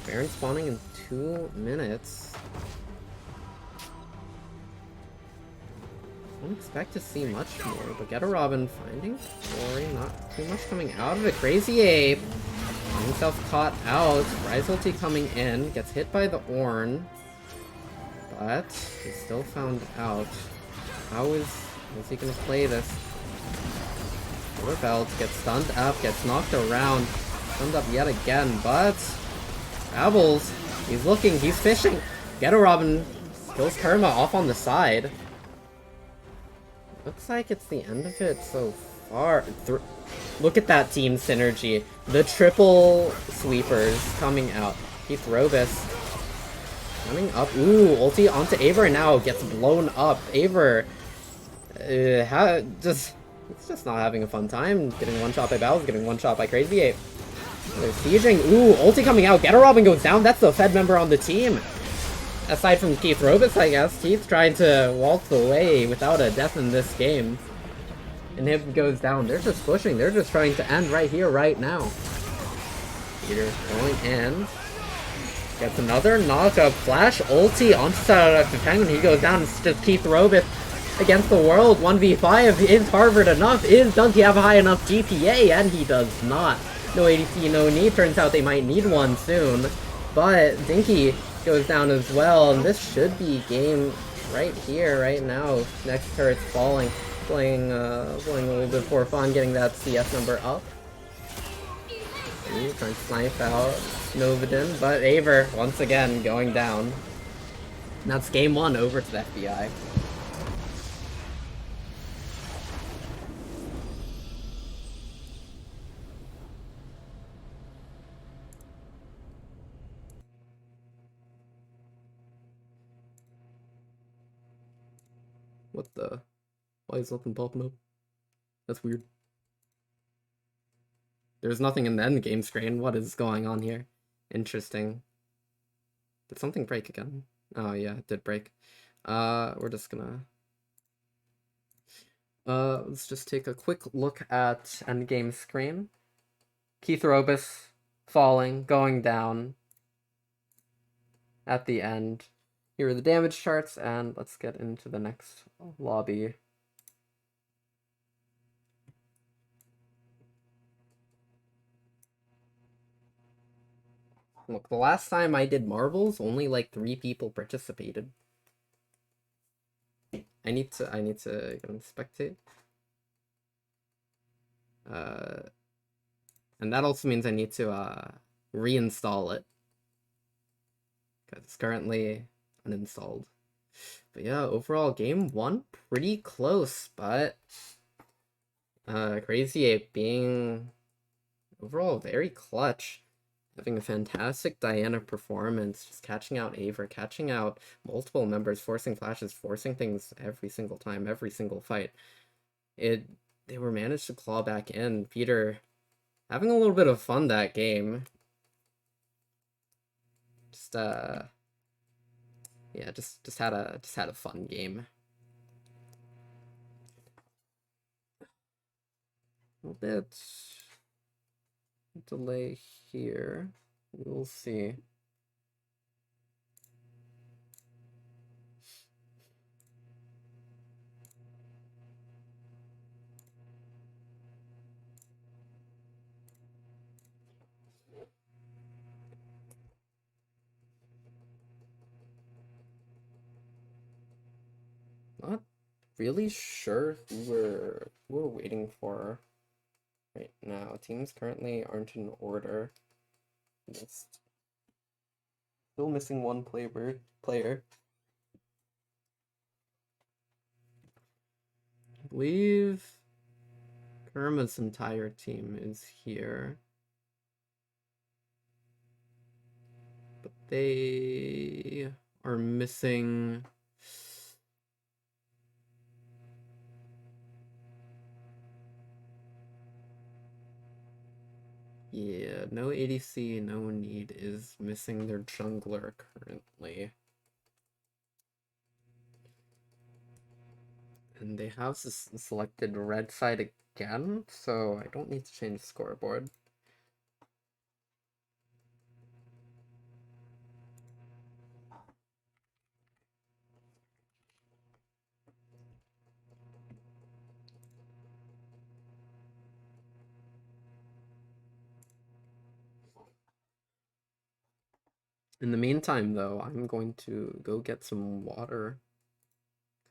Baron spawning in 2 minutes. Don't expect to see much more, but get a Robin finding Glory, not too much coming out of it. Crazy Ape finding himself caught out. Rise ulti coming in, gets hit by the Ornn, but he's still found out. How is he gonna play this? Silver Belt gets stunned up, gets knocked around, stunned up yet again, but Babbles, he's looking, he's fishing. Ghetto Robin kills Kerma off on the side. Looks like it's the end of it so far. Look at that team synergy. The triple sweepers coming out. Keith Robus running up. Ooh, ulti onto Aver now. Gets blown up. Aver, he's just not having a fun time. Getting one shot by Babbles, getting one shot by Crazy Ape. They're sieging. Ooh, ulti coming out. Ghetto Robin goes down. That's the Fed member on the team. Aside from Keith Robus, I guess. Keith's trying to waltz away without a death in this game. And Hib goes down. They're just pushing. They're just trying to end right here, right now. Peter going in. Gets another knockup. Flash ulti onto the Penguin. He goes down. It's just Keith Robus against the world. 1v5. Is Harvard enough? Does he have a high enough GPA? And he does not. No ADC, no need. Turns out they might need one soon. But Dinky goes down as well, and this should be game right here, right now. Next turret's falling. Playing a little bit for fun, getting that CS number up. Ooh, trying to snipe out Novidin, but Aver, once again, going down. And that's game 1 over to the FBI. What the? Why is nothing popping up? That's weird. There's nothing in the end game screen. What is going on here? Interesting. Did something break again? Oh yeah, it did break. We're just gonna let's just take a quick look at end game screen. Keith Robus falling, going down at the end. Here are the damage charts, and let's get into the next lobby. Look, the last time I did marbles, only like 3 people participated. I need to get on spectate. And that also means I need to reinstall it, because it's currently uninstalled. But yeah, overall game 1 pretty close, but Crazy Ape being overall very clutch. Having a fantastic Diana performance, just catching out Aver, catching out multiple members, forcing flashes, forcing things every single time, every single fight. They were managed to claw back in. Peter having a little bit of fun that game. Just yeah, just had a fun game. A little bit delay here. We'll see. Not really sure who we're waiting for right now. Teams currently aren't in order. Just still missing one player. I believe Kurma's entire team is here. But they are missing yeah, no ADC, no need is missing their jungler currently. And they have selected red side again, so I don't need to change the scoreboard. In the meantime, though, I'm going to go get some water,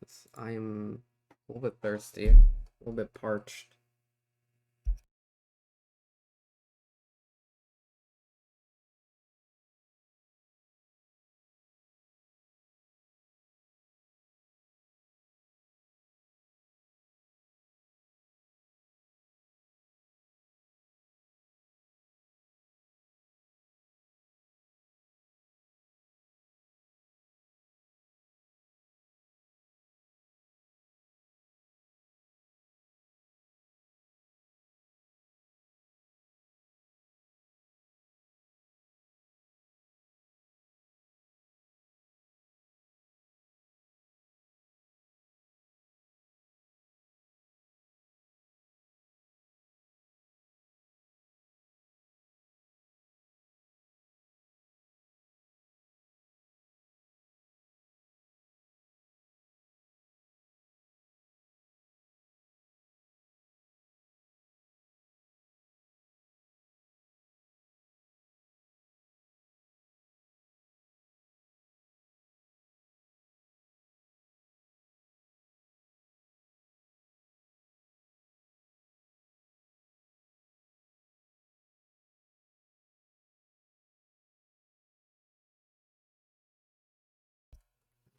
because I'm a little bit thirsty, a little bit parched.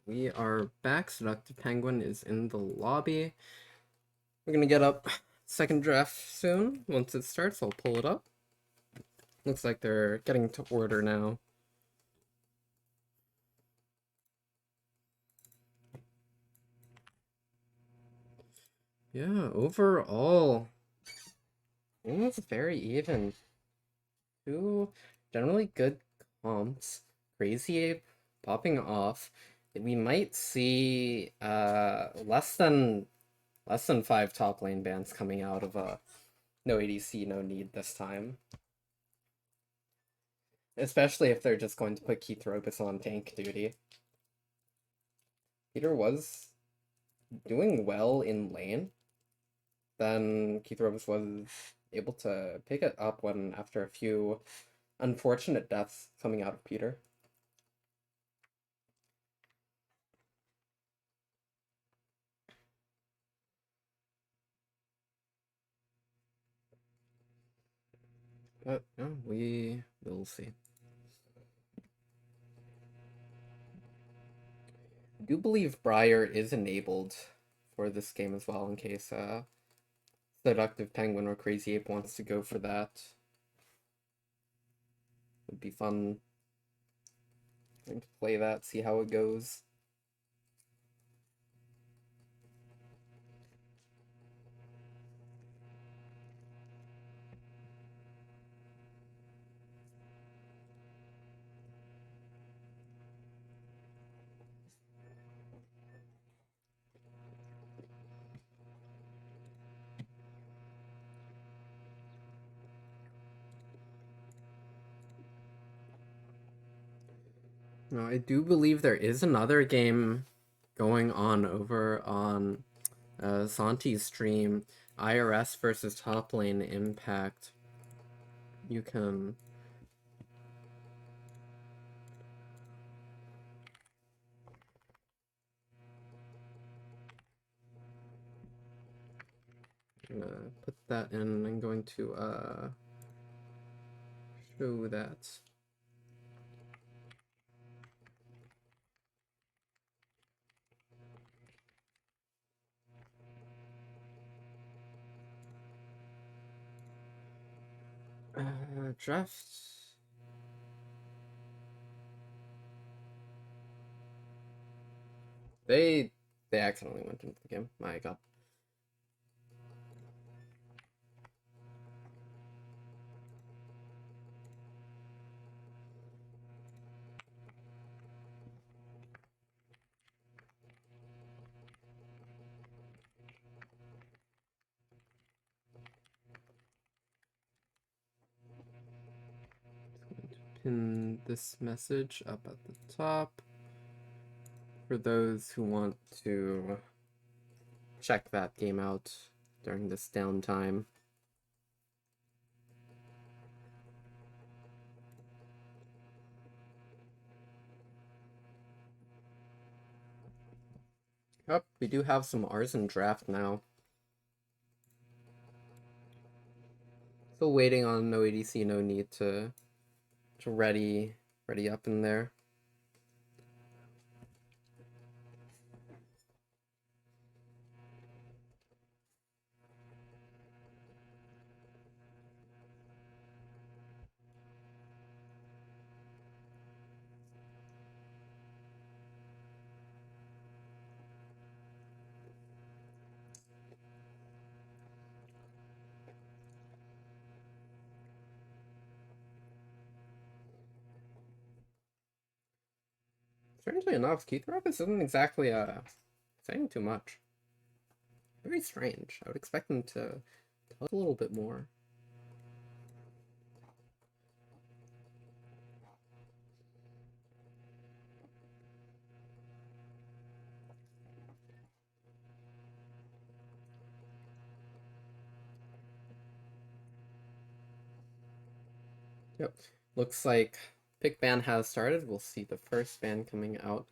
We are back. Seductive Penguin is in the lobby. We're gonna get up second draft soon. Once it starts, I'll pull it up. Looks like they're getting to order now. Yeah, overall, it was very even. Two generally good comps. Crazy Ape popping off. We might see less than 5 top lane bans coming out of no ADC, no need this time. Especially if they're just going to put Keith Robus on tank duty. Peter was doing well in lane. Then Keith Robus was able to pick it up when after a few unfortunate deaths coming out of Peter. But no, we will see. I do believe Briar is enabled for this game as well in case Seductive Penguin or Crazy Ape wants to go for that. Would be fun to play that, see how it goes. No, I do believe there is another game going on over on Santi's stream. IRS versus top lane Impact. You can put that in. I'm going to show that. Draft. They accidentally went into the game. My god. Pin this message up at the top for those who want to check that game out during this downtime. Yep, we do have some R's in draft now. Still waiting on no ADC, no need to ready up in there. Strangely enough, Keith Robus isn't exactly saying too much. Very strange. I would expect him to tell a little bit more. Yep. Looks like pick ban has started. We'll see the first ban coming out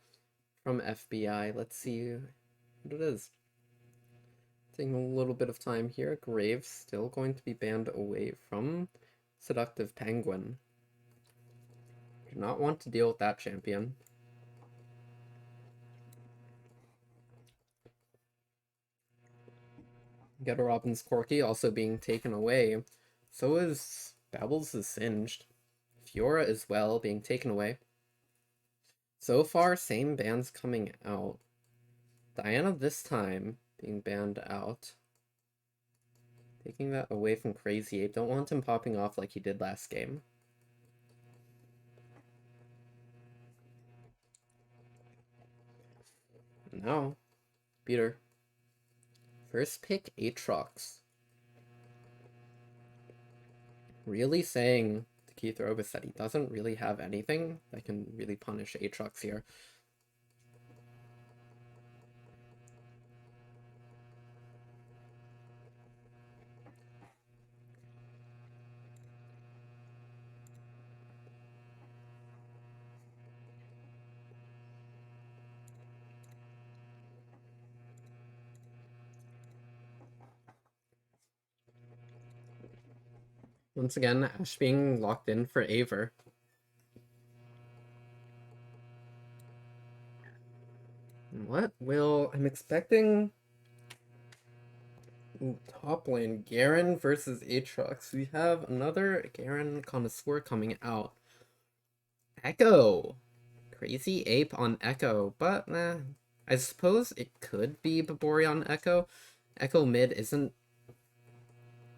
from FBI. Let's see what it is. Taking a little bit of time here. Graves still going to be banned away from Seductive Penguin. Do not want to deal with that champion. Get a Robin's Corky also being taken away. So is Babbles' Singed. Fiora as well being taken away. So far, same bans coming out. Diana this time being banned out. Taking that away from Crazy Ape. Don't want him popping off like he did last game. No. Peter. First pick Aatrox. Really saying to Keith Robus that he doesn't really have anything that can really punish Aatrox here. Once again, Ash being locked in for Aver. I'm expecting top lane, Garen versus Aatrox. We have another Garen connoisseur coming out. Echo! Crazy Ape on Echo, but I suppose it could be Babori on Echo. Echo mid isn't...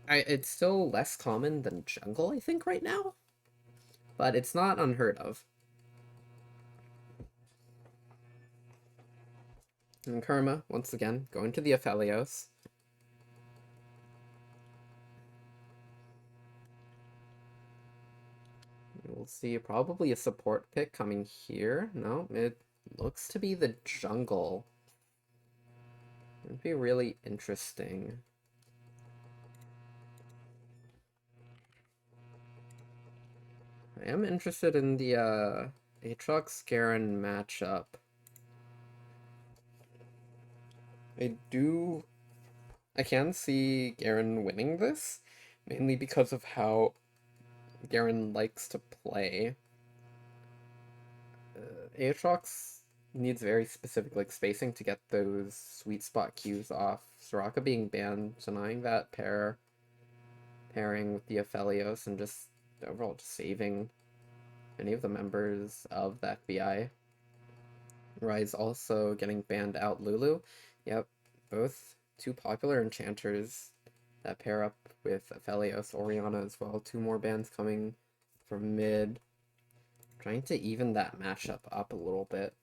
it's still less common than jungle, I think, right now. But it's not unheard of. And Karma, once again, going to the Aphelios. We'll see probably a support pick coming here. No, it looks to be the jungle. It'd be really interesting. I am interested in the Aatrox Garen matchup. I can see Garen winning this, mainly because of how Garen likes to play. Aatrox needs very specific spacing to get those sweet spot Qs off. Soraka being banned, denying that pairing with the Aphelios, and just overall just saving many of the members of the FBI. Rise also getting banned out Lulu. Yep, both two popular enchanters that pair up with Aphelios, Orianna as well. Two more bans coming from mid. Trying to even that matchup up a little bit.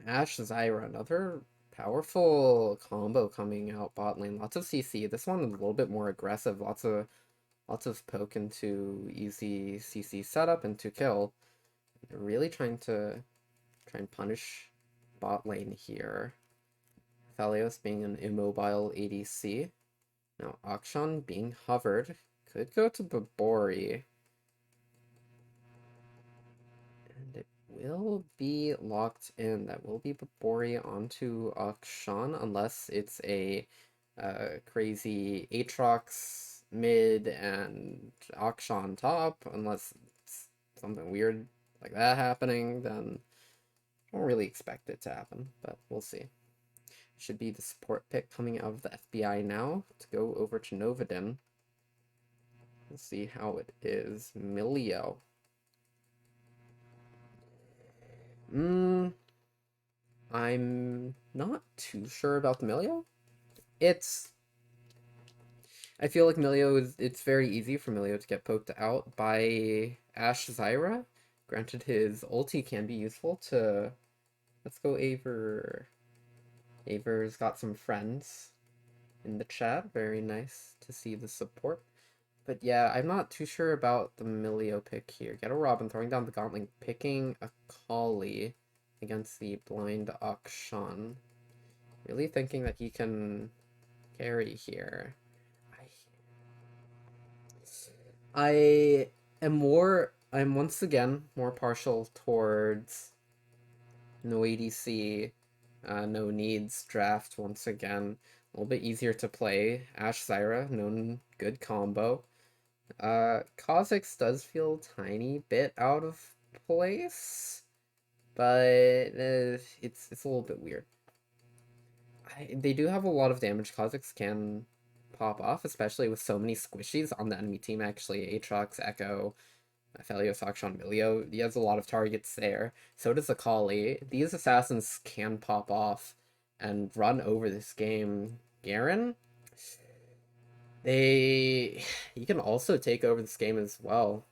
Ashe Zyra, another powerful combo coming out bot lane. Lots of CC. This one is a little bit more aggressive. Lots of poke into easy CC setup and to kill. Really trying and punish bot lane here. Thalios being an immobile ADC. Now Akshan being hovered. Could go to Babori. And it will be locked in. That will be Babori onto Akshan, unless it's a crazy Aatrox mid and Akshan top. Unless it's something weird like that happening, then I don't really expect it to happen, but we'll see. Should be the support pick coming out of the FBI now to go over to Novaden. We'll see how it is. Milio. I'm not too sure about the Milio. I feel like it's very easy for Milio to get poked out by Ashe Zyra. Granted, his ulti can be useful to... Let's go Aver. Aver's got some friends in the chat. Very nice to see the support. But yeah, I'm not too sure about the Milio pick here. Get a Robin, throwing down the Gauntlet, picking a Kali against the blind Akshan. Really thinking that he can carry here. I'm once again more partial towards no ADC, no needs draft once again. A little bit easier to play. Ashe Zyra, known good combo. Kha'Zix does feel tiny bit out of place, but it's a little bit weird. They do have a lot of damage. Kha'Zix can pop off, especially with so many squishies on the enemy team. Actually, Aatrox, Echo, Aphelios, Akshan, Milio. He has a lot of targets there. So does Akali. These assassins can pop off and run over this game. Garen, he can also take over this game as well.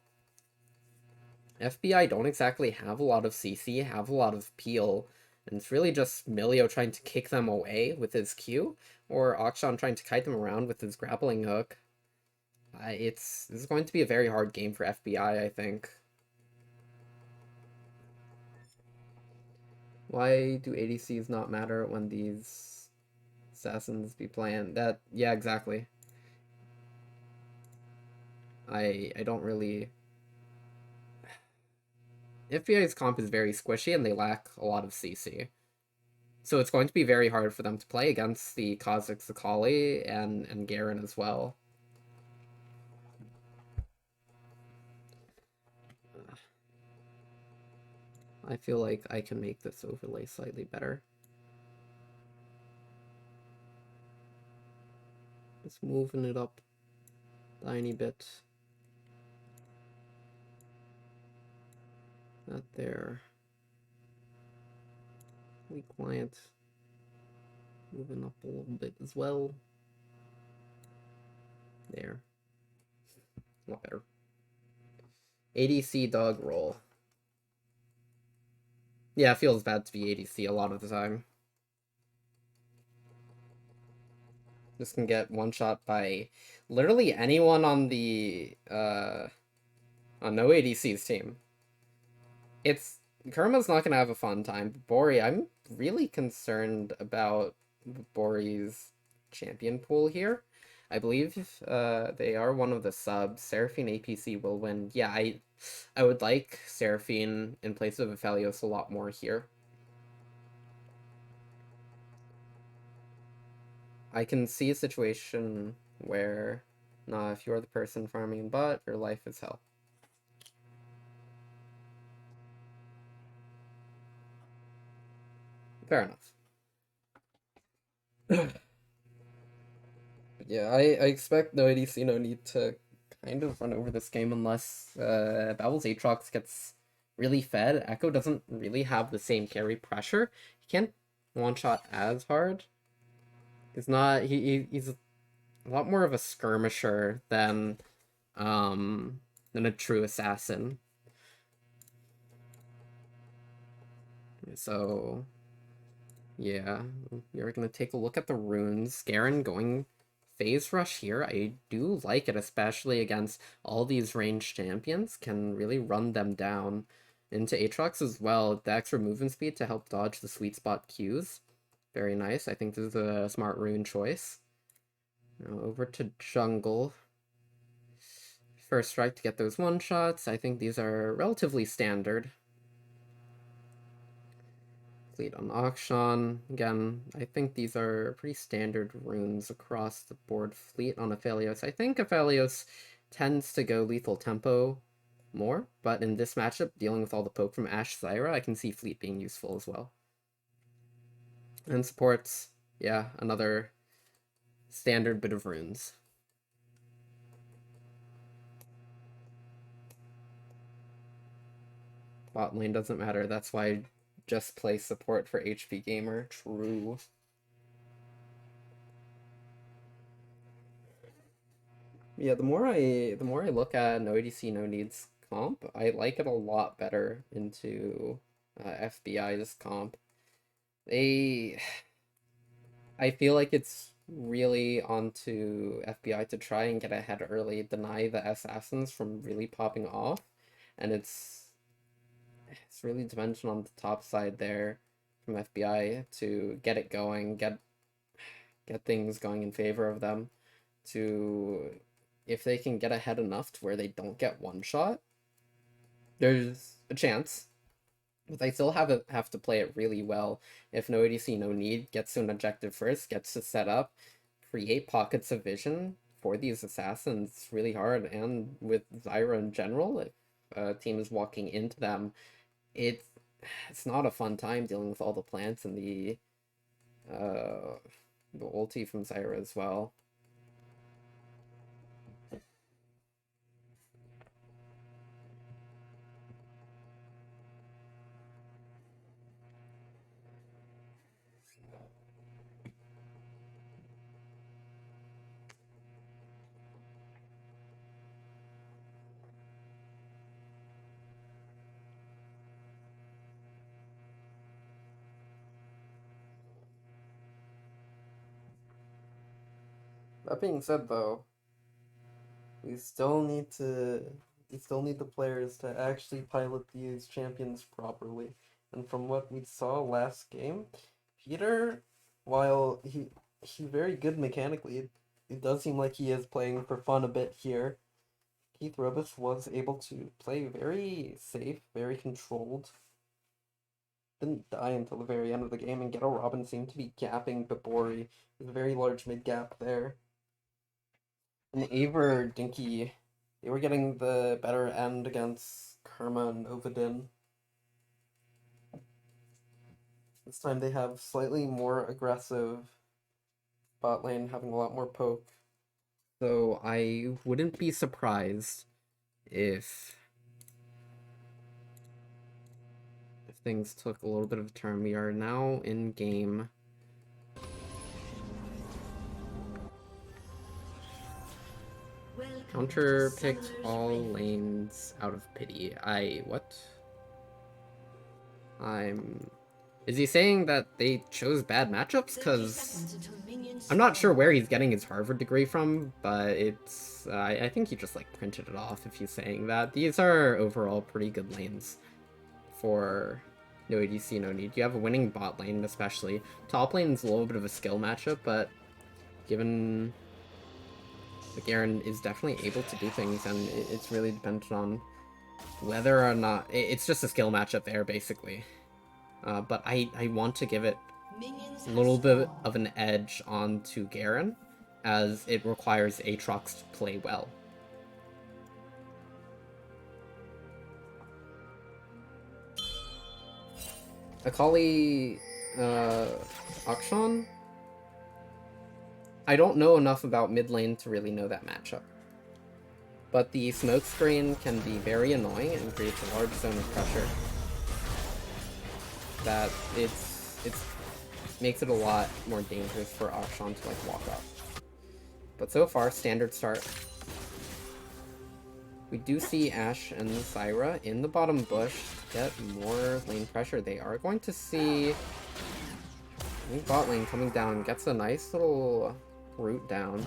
FBI don't exactly have a lot of CC, have a lot of peel, and it's really just Milio trying to kick them away with his Q, or Akshan trying to kite them around with his grappling hook. This is going to be a very hard game for FBI, I think. Why do ADCs not matter when these assassins be playing? That, yeah, exactly. I don't really... FBI's comp is very squishy and they lack a lot of CC. So it's going to be very hard for them to play against the Kha'Zix Akali and Garen as well. I feel like I can make this overlay slightly better. Just moving it up a tiny bit. Not there. Weak client. Moving up a little bit as well. There. A lot better. ADC dog roll. Yeah, it feels bad to be ADC a lot of the time. This can get one shot by literally anyone on the on no ADC's team. It's Kurma's not gonna have a fun time. Bori, I'm really concerned about Bori's champion pool here. I believe they are one of the subs. Seraphine APC will win. Yeah, I would like Seraphine in place of Aphelios a lot more here. I can see a situation where, nah, if you're the person farming bot, your life is hell. Fair enough. Yeah, I expect no ADC, no need to kind of run over this game unless Babel's Aatrox gets really fed. Echo doesn't really have the same carry pressure. He can't one-shot as hard. He's not he's a lot more of a skirmisher than a true assassin. So yeah, you're gonna take a look at the runes. Garen going phase rush here. I do like it, especially against all these ranged champions. Can really run them down. Into Aatrox as well, the extra movement speed to help dodge the sweet spot Qs. Very nice. I think this is a smart rune choice. Now over to jungle. First strike to get those one shots. I think these are relatively standard. Fleet on Akshan. Again, I think these are pretty standard runes across the board. Fleet on Aphelios. I think Aphelios tends to go lethal tempo more, but in this matchup, dealing with all the poke from Ashe Zyra, I can see Fleet being useful as well. And supports, yeah, another standard bit of runes. Bot lane doesn't matter, that's why I just play support for HP Gamer. True. Yeah, the more I look at no ADC, no needs comp, I like it a lot better into FBI's comp. I feel like it's really onto FBI to try and get ahead early, deny the assassins from really popping off, and it's really dependent on the top side there from FBI to get it going, get things going in favor of them. To if they can get ahead enough to where they don't get one shot, there's a chance. But they still have to play it really well. If no ADC, no need gets to an objective first, gets to set up, create pockets of vision for these assassins really hard. And with Zyra in general, if a team is walking into them, it's not a fun time dealing with all the plants and the ulti from Zyra as well. That being said, though, we still need the players to actually pilot these champions properly. And from what we saw last game, Peter, while he's very good mechanically, it does seem like he is playing for fun a bit here. Keith Robus was able to play very safe, very controlled. Didn't die until the very end of the game, and Ghetto Robin seemed to be gapping Bibori. There's a very large mid gap there. And Aver, Dinky, they were getting the better end against Karma and Ovadin. This time they have slightly more aggressive bot lane, having a lot more poke. So I wouldn't be surprised if things took a little bit of a turn. We are now in game. Counter picked all lanes out of pity. What? Is he saying that they chose bad matchups? Because I'm not sure where he's getting his Harvard degree from, but it's, I think he just, like, printed it off if he's saying that. These are overall pretty good lanes for no ADC, no need. You have a winning bot lane, especially. Top lane is a little bit of a skill matchup, but given Garen is definitely able to do things, and it's really dependent on whether or not... It's just a skill matchup there, basically. But I want to give it a little bit of an edge onto Garen, as it requires Aatrox to play well. Akali, Akshan? I don't know enough about mid lane to really know that matchup. But the smoke screen can be very annoying and creates a large zone of pressure. That it's makes it a lot more dangerous for Akshan to like walk up. But so far, standard start. We do see Ashe and Zyra in the bottom bush get more lane pressure. They are going to see bot lane coming down, gets a nice little root down.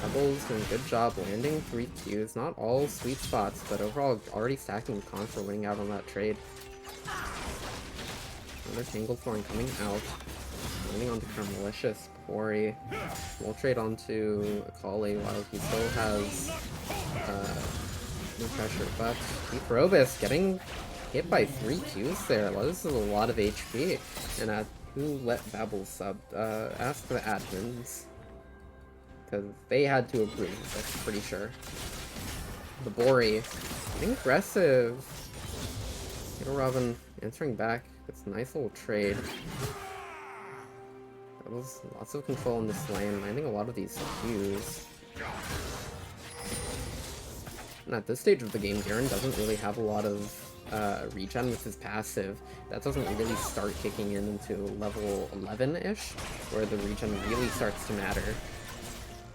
Rebels doing a good job landing 3 Qs. Not all sweet spots, but overall already stacking the con for winning out on that trade. Another Tangled Thorn coming out. Landing onto Carmelicious. Pori will trade onto Akali while he still has no pressure. But Keith Robus getting hit by 3 Qs there. This is a lot of HP. And who let Babel sub? Ask the admins. Because they had to approve, I'm pretty sure. The Bori getting aggressive. Ghetto Robin answering back. It's a nice little trade. That was lots of control in this lane, landing a lot of these Qs. And at this stage of the game, Garen doesn't really have a lot of regen with his passive. That doesn't really start kicking in into level 11-ish, where the regen really starts to matter.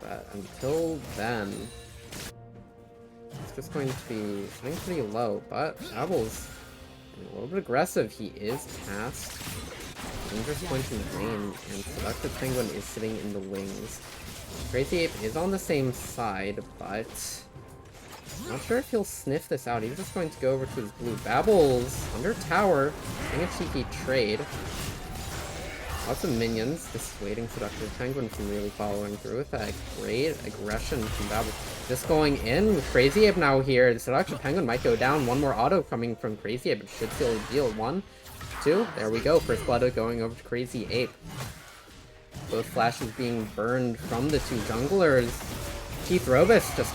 But until then, it's just going to be sitting pretty low. But Babel's a little bit aggressive. He is cast. Dangerous point in the lane, and Seductive Penguin is sitting in the wings. Crazy Ape is on the same side, but not sure if he'll sniff this out. He's just going to go over to his blue. Babel's under tower, getting a cheeky trade. Lots of minions dissuading Seductive Penguin from really following through with that. Great aggression from Babel. Just going in with Crazy Ape now here. The Seductive Penguin might go down. One more auto coming from Crazy Ape. It should seal the deal. 1, 2. There we go. First blood going over to Crazy Ape. Both flashes being burned from the 2 junglers. Keith Robus just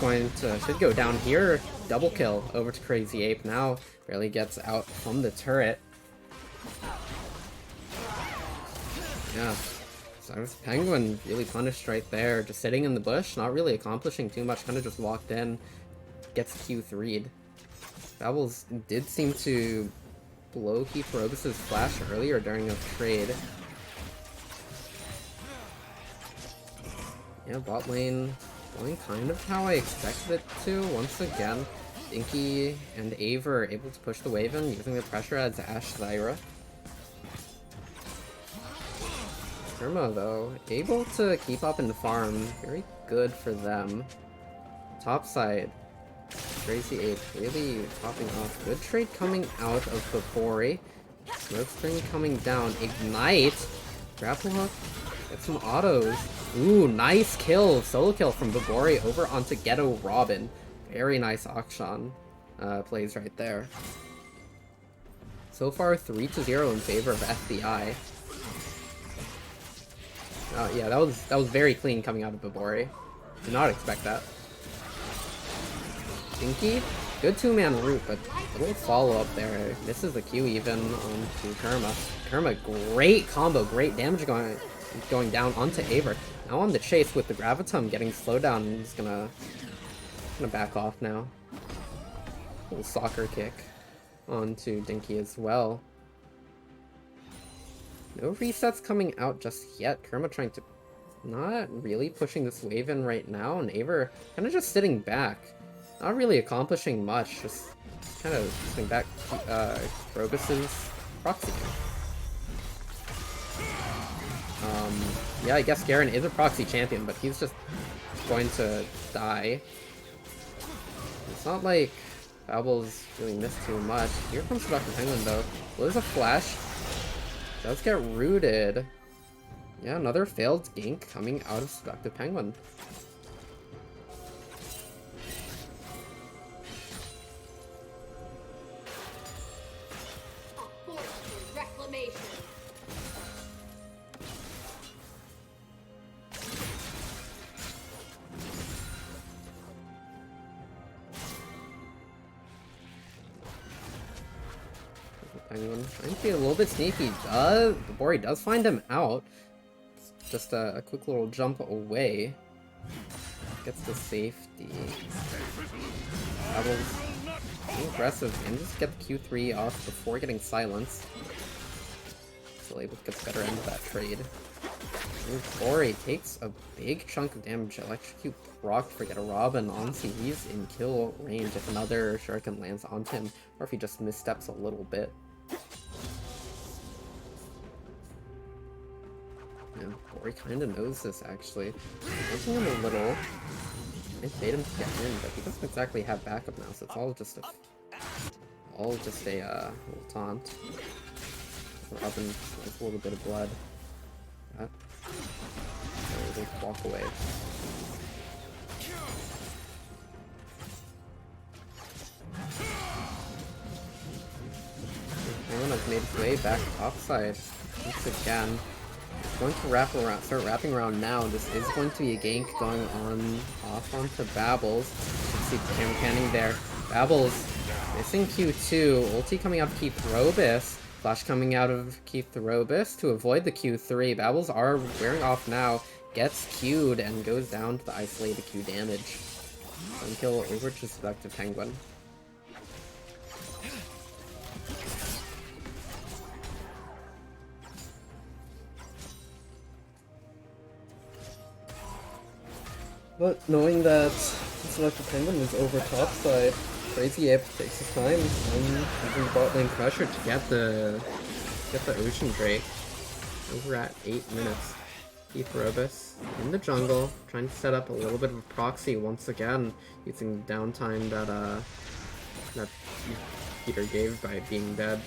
should go down here. Double kill over to Crazy Ape now. Barely gets out from the turret. Yeah, Cyrus Penguin really punished right there. Just sitting in the bush, not really accomplishing too much, kind of just walked in. Gets Q3'd. Babels did seem to blow Keith Robus's flash earlier during a trade. Yeah, bot lane going kind of how I expected it to. Once again, Dinky and Aver are able to push the wave in using the pressure adds Ashe Zyra. Kurma, though, able to keep up in the farm. Very good for them. Top side. Crazy Ape really popping off. Good trade coming out of Babori. Smoke Screen coming down. Ignite. Grapple Hook. Get some autos. Ooh, nice kill. Solo kill from Babori over onto Ghetto Robin. Very nice Akshan plays right there. So far, 3-0 in favor of FBI. Yeah, that was very clean coming out of Babori. Did not expect that. Dinky, good two-man root, but a little follow-up there. Misses the Q even onto Kurma. Kurma, great combo, great damage going down onto Aver. Now on the chase with the Gravitum getting slowed down. He's gonna back off now. Little soccer kick onto Dinky as well. No resets coming out just yet. Kurma trying to not really pushing this wave in right now, and Aver kind of just sitting back. Not really accomplishing much, just kind of sitting back. Krobus's proxy. Yeah, I guess Garen is a proxy champion, but he's just going to die. It's not like Babbles really missed too much. Here comes Dr. Penguin though. Blows a flash. Does get rooted. Yeah, another failed gank coming out of Seductive Penguin. Penguin trying to be a little bit sneaky. Babori does find him out. Just a quick little jump away. Gets the safety. Babbles being aggressive and just get the Q3 off before getting silenced. Still able to get the better end of that trade. Babori takes a big chunk of damage. Electrocute proc for Get a Robin. Honestly, he's in kill range if another Shuriken lands onto him, or if he just missteps a little bit. And Babori kind of knows this actually. Pushing him a little. I bait him to get in, but he doesn't exactly have backup now, so it's all just a little taunt. Robin has a little bit of blood. They walk away. Penguin has made his way back topside once again. He's going to start wrapping around now. This is going to be a gank going on off onto Babbles. You can see the camera panning there. Babbles missing Q2. Ulti coming out of Keith Robus. Flash coming out of Keith Robus to avoid the Q3. Babbles are wearing off now. Gets Q'd and goes down to the isolated Q damage. One kill over to Seductive Penguin. But knowing that Seductive Penguin was over topside, Crazy Ape takes his time and using bot lane pressure to get the Ocean Drake. Over at 8 minutes. Keith Robus in the jungle, trying to set up a little bit of a proxy once again, using the downtime that Peter gave by being dead.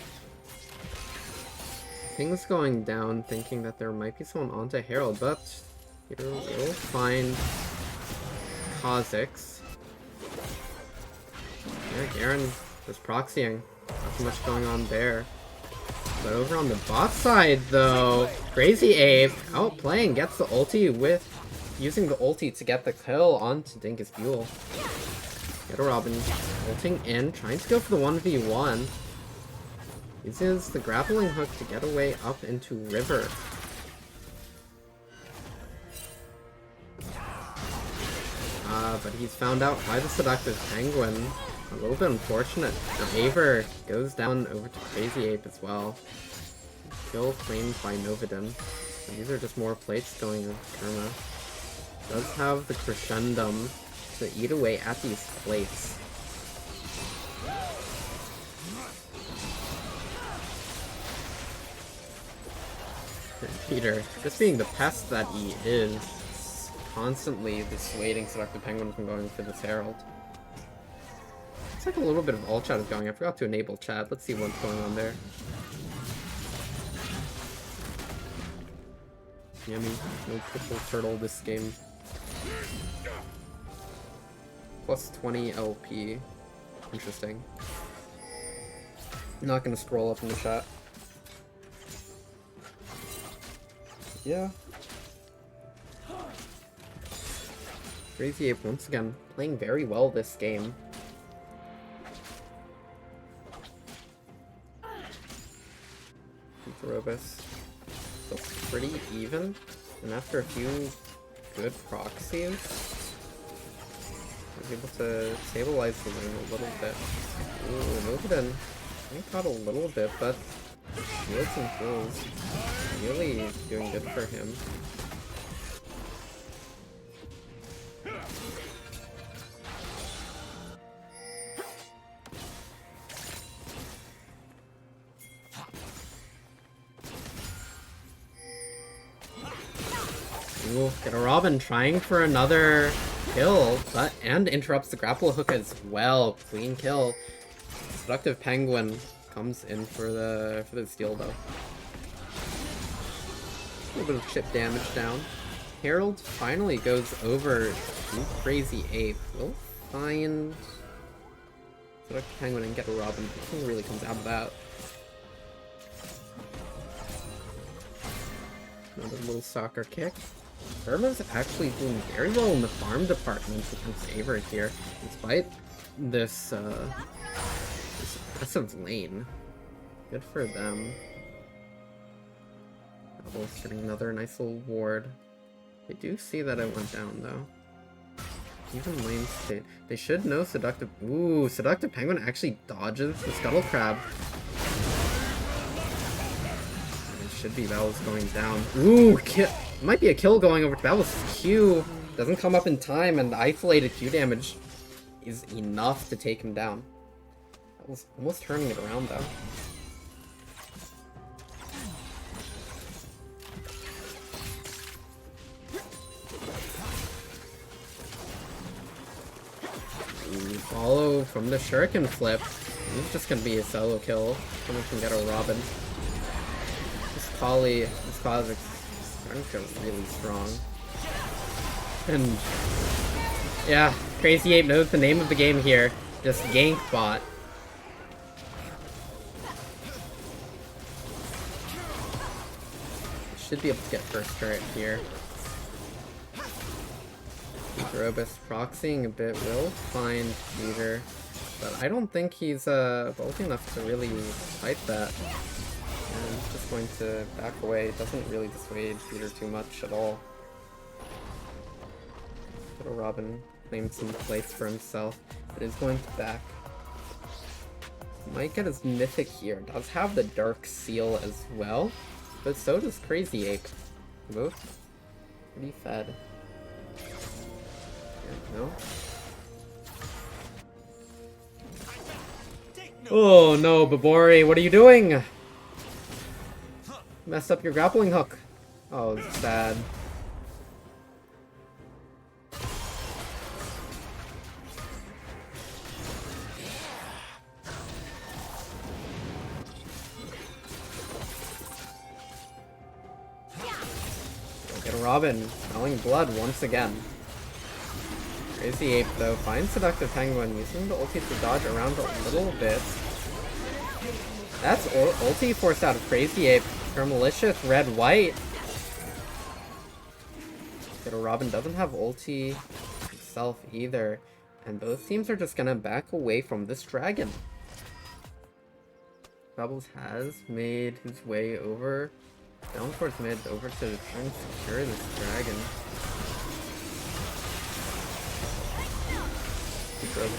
Things going down, thinking that there might be someone onto Herald, but Peter will find Kha'Zix. Yeah, Garen was proxying. Not too much going on there. But over on the bot side, though, Crazy Ape outplaying, gets the ulti with using the ulti to get the kill onto Dinkus Buell. Get a Robin ulting in, trying to go for the 1v1. Uses the grappling hook to get away up into River. But he's found out by the Seductive Penguin. A little bit unfortunate. Now Aver goes down over to Crazy Ape as well. Kill claimed by Novidin. So these are just more plates going on Kurma. Does have the Crescendum to eat away at these plates. Peter, just being the pest that he is, constantly dissuading Seductive Penguin from going for this Herald. Looks like a little bit of all chat is going. I forgot to enable chat. Let's see what's going on there. Yummy. No triple turtle this game. Plus 20 LP. Interesting. Not gonna scroll up in the chat. Yeah. Crazy Ape once again playing very well this game. Robus. So pretty even, and after a few good proxies, I was able to stabilize the lane a little bit. Ooh, Novaden, I caught a little bit, but shields and kills really doing good for him. Ooh, get a Robin trying for another kill, but and interrupts the grapple hook as well. Clean kill. Seductive Penguin comes in for the steal though. A little bit of chip damage down. Herald finally goes over to Crazy Ape. We'll find Seductive Penguin and get a Robin. Nothing really comes out of that. Another little soccer kick. Irma's actually doing very well in the farm department against Aver here, despite this, this aggressive lane. Good for them. Gobbler's getting another nice little ward. They do see that it went down, though. Even lane state. They should know Seductive... Ooh, Seductive Penguin actually dodges the Scuttle Crab. Should be Babel's going down. Ooh, kill. Might be a kill going over to Babel's Q. Doesn't come up in time, and the isolated Q damage is enough to take him down. That was almost turning it around though. Ooh, follow from the Shuriken flip. This is just gonna be a solo kill. Someone can get a Robin. This Kha'Zix starting to feel really strong. And yeah, Crazy Ape knows the name of the game here. Just gank bot. Should be able to get first turret here. Robust proxying a bit will find Peter, but I don't think he's bulky enough to really fight that. And he's just going to back away. It doesn't really dissuade Peter too much at all. Little Robin claimed some place for himself, but is going to back. Might get his mythic here. Does have the Dark Seal as well, but so does Crazy Ape. Both pretty fed. No. Oh no, Babori, what are you doing? Messed up your grappling hook. Oh, it's sad. Get a Robin, smelling blood once again. Crazy Ape, though, finds Seductive Penguin, using the ulti to dodge around a little bit. That's ulti forced out of Crazy Ape. Her malicious red-white. But Robin doesn't have ulti himself either. And both teams are just gonna back away from this dragon. Bubbles has made his way over, down towards mid, over to try and secure this dragon. Doing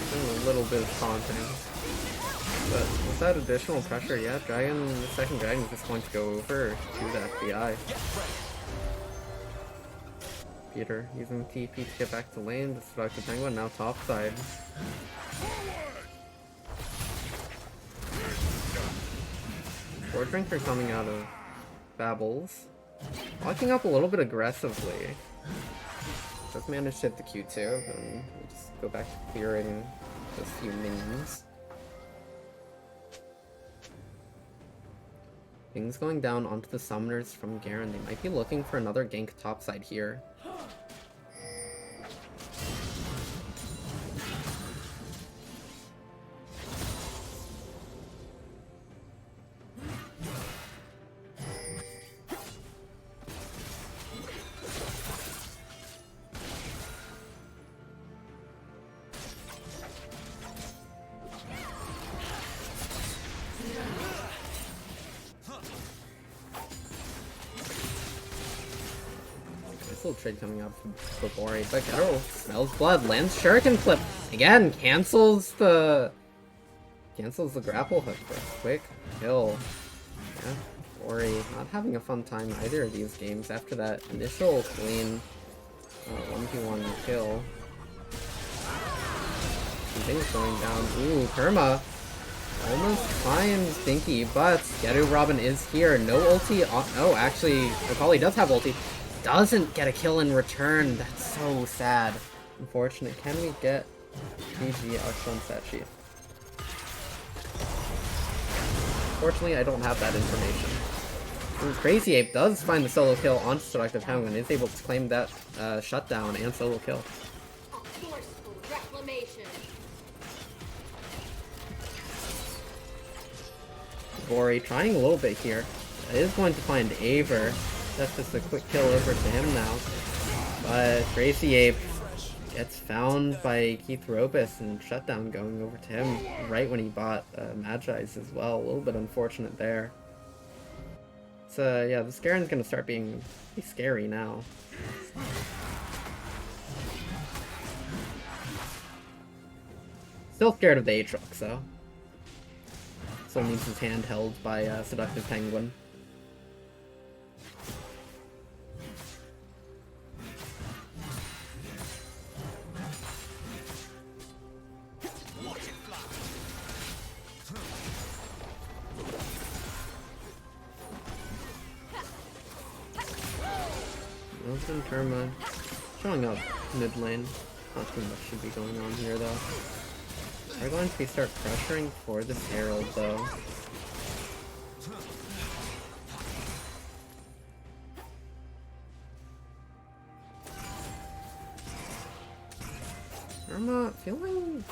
a little bit of taunting. But with that additional pressure, yeah, the second dragon is just going to go over to the FBI. Peter using TP to get back to lane, the Seductive Penguin now topside. Board drinker coming out of Babbles. Walking up a little bit aggressively. Does manage to hit the Q2, then we'll just go back to clearing those few minions. Things going down onto the summoners from Garen. They might be looking for another gank topside here. Little trade coming up for Bori, but Ghetto smells blood, lands Shuriken Flip again, cancels the grapple hook for a quick kill. Yeah, Bori not having a fun time either of these games after that initial clean 1v1 kill. Some things going down. Ooh, Perma almost finds Dinky, but Geru Robin is here. No ulti. Oh, actually, Akali does have ulti. Doesn't get a kill in return. That's so sad. Unfortunate. Can we get GG our Sunset Chief? Unfortunately, I don't have that information. Ooh, Crazy Ape does find the solo kill on Seductive Penguin. Is able to claim that shutdown and solo kill. Bori trying a little bit here. Is going to find Aver. That's just a quick kill over to him now. But Crazy Ape gets found by Keith Robus and shutdown going over to him right when he bought Magi's as well. A little bit unfortunate there. So yeah, this Garen's gonna start being pretty scary now. Still scared of the Aatrox though. Still needs his hand held by Seductive Penguin. Wilson Terma showing up mid lane. Not too much should be going on here though. We're going to start pressuring for this Herald though. Terma feeling like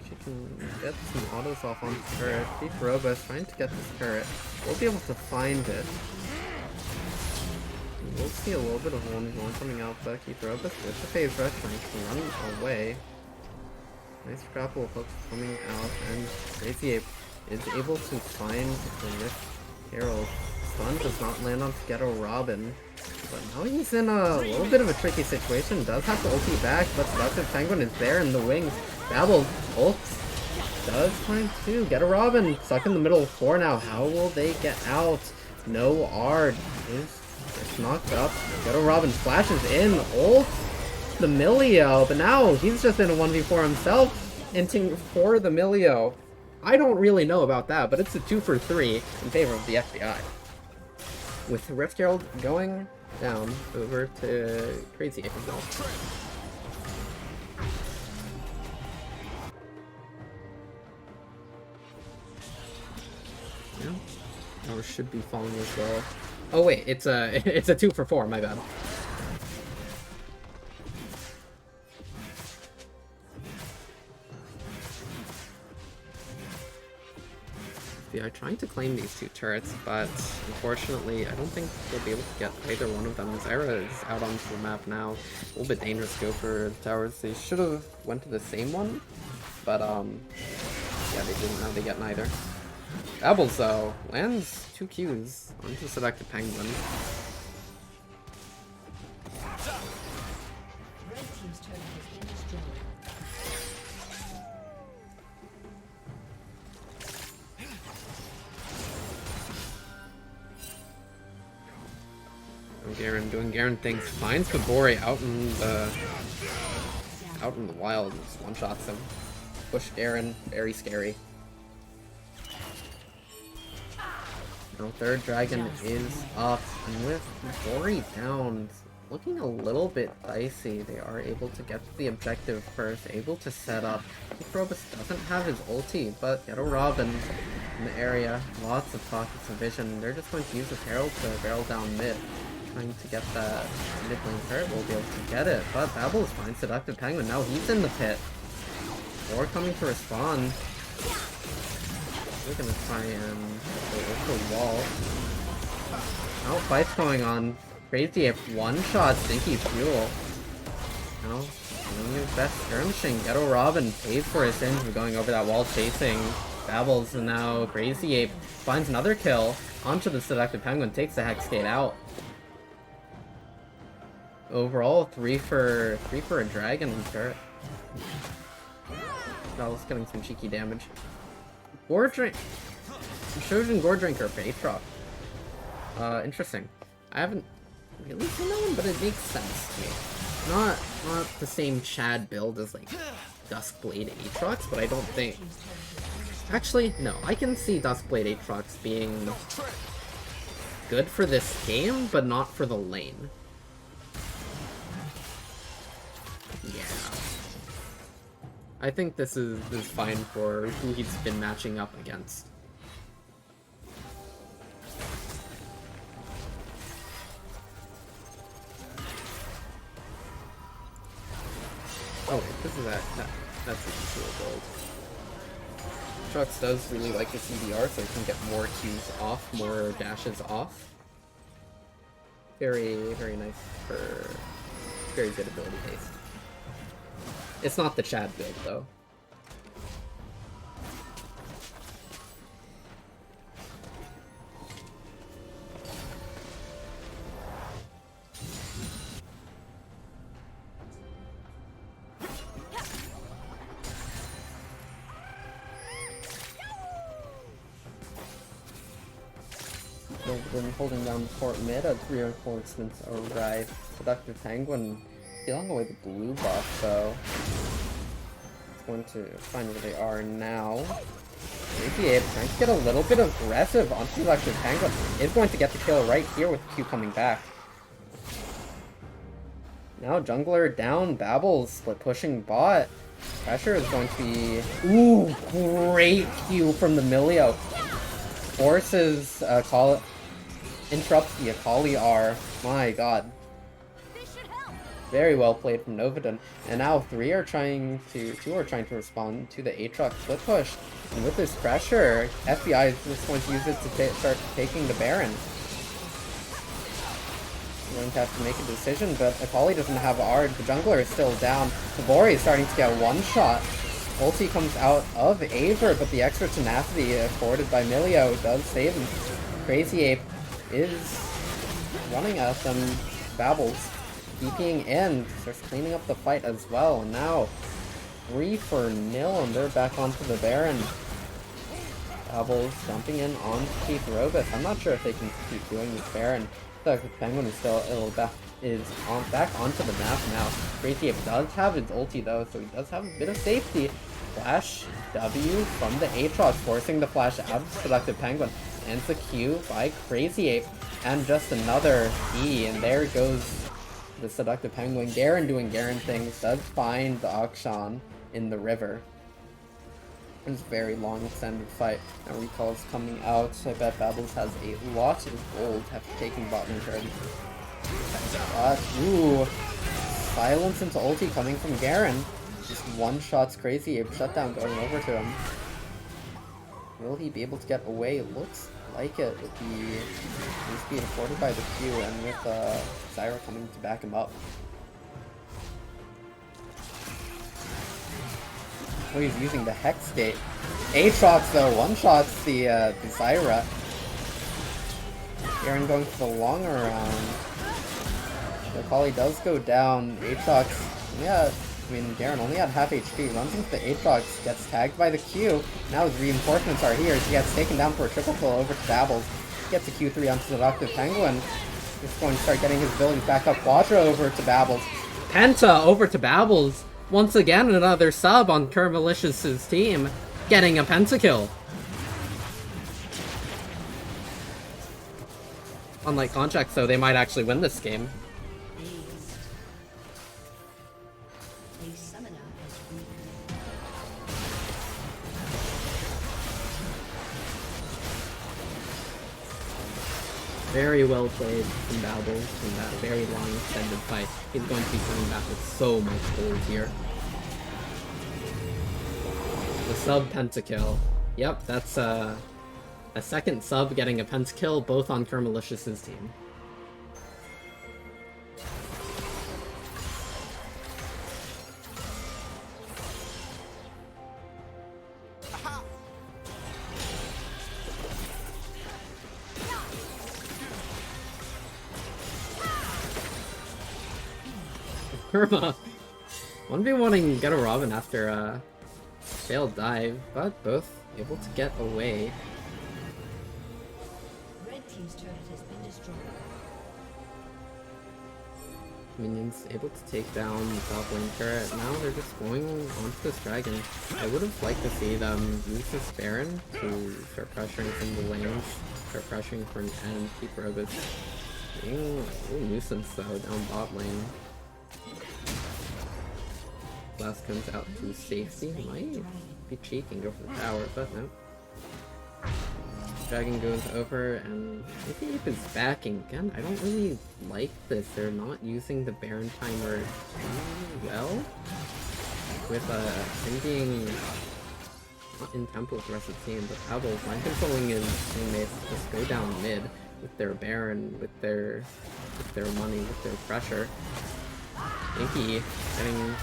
she can get some autos off on the turret. Keep Robust trying to get this turret. We'll be able to find it. We'll see a little bit of 1v1 coming out, but Keith Robust with the phase rush trying to run away. Nice grapple hook coming out, and Crazy Ape is able to find the Rift Herald. Stun does not land on Ghetto Robin, but now he's in a little bit of a tricky situation. Does have to ulti back, but Seductive Penguin is there in the wings. Babble ults does find two. Ghetto Robin stuck in the middle of 4 now. How will they get out? No R is knocked up. Ghetto Robin flashes in, ult the Milio, but now he's just in a 1v4 himself, inting for the Milio. I don't really know about that, but it's a 2 for 3 in favor of the FBI. With Rift Herald going down over to Crazy Ape as well. Yeah. Or should be falling as well. Oh wait, it's a 2 for 4, my bad. Yeah, trying to claim these 2 turrets, but unfortunately I don't think they'll be able to get either one of them. Zera is out onto the map now. A little bit dangerous to go for the towers. They should have went to the same one, but yeah, they didn't. Now they get neither. Babbles though lands 2 Qs onto Seductive Penguin. Garen doing Garen things, finds Kabori out in the wild, just one-shots him. Push Garen, very scary. Now third dragon is up, and with Bori down, looking a little bit dicey. They are able to get to the objective first, able to set up. Probus doesn't have his ulti, but Ghetto Robin in the area, lots of pockets of vision. They're just going to use his Herald to barrel down mid, trying to get that mid lane turret. Will be able to get it, but Babbles finds Seductive Penguin. Now he's in the pit. Or coming to respond. We're gonna try and go over the wall. Now fight's going on. Crazy Ape one-shot Stinky Fuel. Now, doing his best skirmishing. Ghetto Robin pays for his sins for going over that wall chasing Babbles, and now Crazy Ape finds another kill onto the Seductive Penguin, takes the Hex Gate out. Overall, 3 for a dragon and turret. Babbles getting some cheeky damage. Shojin Gordrinker for Aatrox. Interesting. I haven't really seen that one, but it makes sense to me. Not the same Chad build as like Duskblade Aatrox, but I don't think. Actually, no. I can see Duskblade Aatrox being good for this game, but not for the lane. Yeah. I think this is fine for who he's been matching up against. Oh, this is that's a cool build. Trux does really like the CDR, so he can get more Qs off, more dashes off. Very, very nice for very good ability based. It's not the Chad build, though. Been holding down the fort mid as reinforcements arrive. Seductive Penguin stealing away the blue buff, so it's going to find where they are now. Crazy Ape trying to get a little bit aggressive onto Seductive Penguin. Is going to get the kill right here with Q coming back. Now Jungler down, Babbles split pushing bot. Pressure is going to be... Ooh, great Q from the Milio. Forces interrupts the Akali R. My god. Very well played from Novaden. And now two are trying to respond to the Aatrox split push. And with this pressure, FBI is just going to use it to start taking the Baron. We're going to have to make a decision, but Akali doesn't have R. The jungler is still down. Tabori is starting to get one shot. Ulti comes out of Aver, but the extra tenacity afforded by Milio does save him. Crazy Ape is running at them. Babbles DPing in, starts cleaning up the fight as well. And now 3-0, and they're back onto the Baron. Babbles jumping in on Keith Robus. I'm not sure if they can keep doing this Baron. The Penguin is still back onto the map now. Crazy Ape does have his ulti though, so he does have a bit of safety. Flash W from the Aatrox, forcing the flash out of Seductive Penguin. Ends the Q by Crazy Ape, and just another E, and there goes the Seductive Penguin. Garen doing Garen things, does find the Akshan in the river. It's a very long extended fight. Now Recall's coming out. I bet Babbles has a lot of gold after taking bot lane turret. Ooh. Silence into ulti coming from Garen. Just one shot's Crazy Ape shutdown going over to him. Will he be able to get away? Looks like it with the speed afforded by the Q and with Zyra coming to back him up. Oh, he's using the Hex Gate. Aatrox though, one-shots the Zyra. Garen going for the long around. The Akali does go down. Aatrox, Garen only had half HP. Runs into the Aatrox, gets tagged by the Q. Now his reinforcements are here. He gets taken down for a triple kill over to Babbles. Gets a Q3 onto the Seductive Penguin. Just going to start getting his abilities back up. Quadra over to Babbles. Penta over to Babbles. Once again, another sub on Kermalicious' team, getting a pentakill. Unlike Contract, so they might actually win this game. Very well played from Babbles in that very long extended fight. He's going to be coming back with so much gold here. The sub pentakill. Yep, that's a second sub getting a pentakill, both on Kermalicious' team. Kerma 1v1ing Get a Robin after a failed dive, but both able to get away. Red team's turret has been destroyed. Minions able to take down the top lane turret. Now they're just going onto this dragon. I would have liked to see them use this Baron to start pressuring from the lanes, start pressuring for an end, keep Robus being a little nuisance though down bot lane. Blast comes out to safety. Might be cheeking, go for the tower, but no. Dragon goes over, and maybe Ape is backing again. I don't really like this. They're not using the Baron timer too well. With him being not in tempo with the rest of the team, but Pebbles line controlling his teammates just go down mid with their Baron, with their money, with their pressure. Inky getting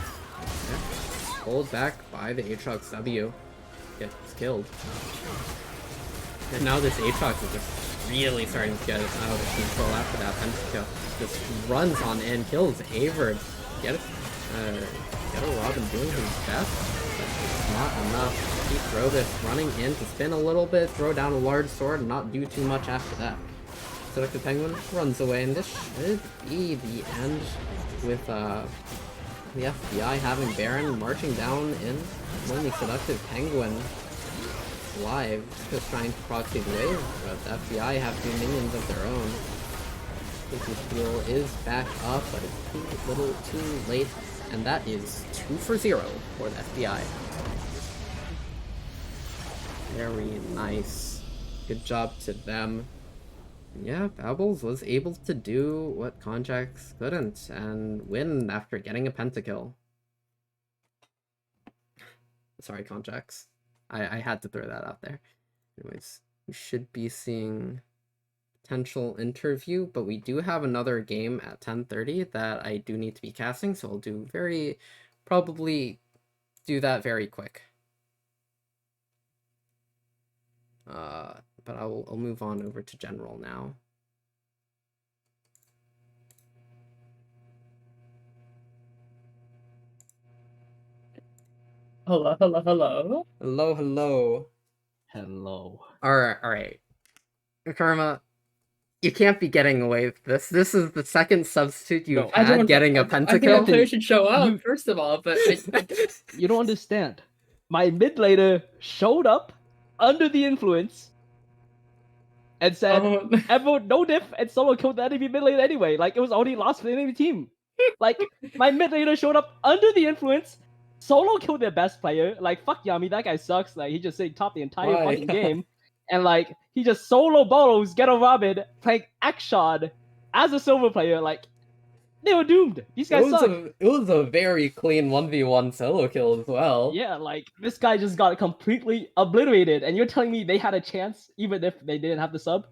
pulled back by the Aatrox W. Gets killed. And now this Aatrox is just really starting to get out of control after that pentakill. Just runs on in, kills Averd. Get a Robin doing his best, but it's not enough. Keep Robus running in to spin a little bit, throw down a large sword, and not do too much after that. Seductive Penguin runs away, and this should be the end with the FBI having Baron marching down in only Seductive Penguin live, just trying to proxy the wave, but the FBI have two minions of their own. This heal is back up, but it's too little too late, and that is 2 for 0 for the FBI. Very nice. Good job to them. Yeah, Babbles was able to do what Contracts couldn't, and win after getting a pentakill. Sorry, Contracts. I had to throw that out there. Anyways, we should be seeing potential interview, but we do have another game at 10:30 that I do need to be casting, so I'll probably do that very quick. But I'll move on over to general now. Hello. Hello. Alright. Karma, you can't be getting away with this. This is the second substitute you've had getting a pentakill. I think a player should show up, first of all, but... You don't understand. My mid laner showed up under the influence and said, everyone no diff, and solo killed the enemy mid lane anyway. Like, it was already lost for the enemy team. Like, my mid laner showed up under the influence, solo killed their best player. Like, fuck Yami, that guy sucks. Like, he just stayed top the entire fucking game. And, like, he just solo bolos, get a Robin, playing Akshad as a silver player. Like, they were doomed. These guys suck. It was a very clean 1v1 solo kill as well. Yeah, like, this guy just got completely obliterated, and you're telling me they had a chance, even if they didn't have the sub?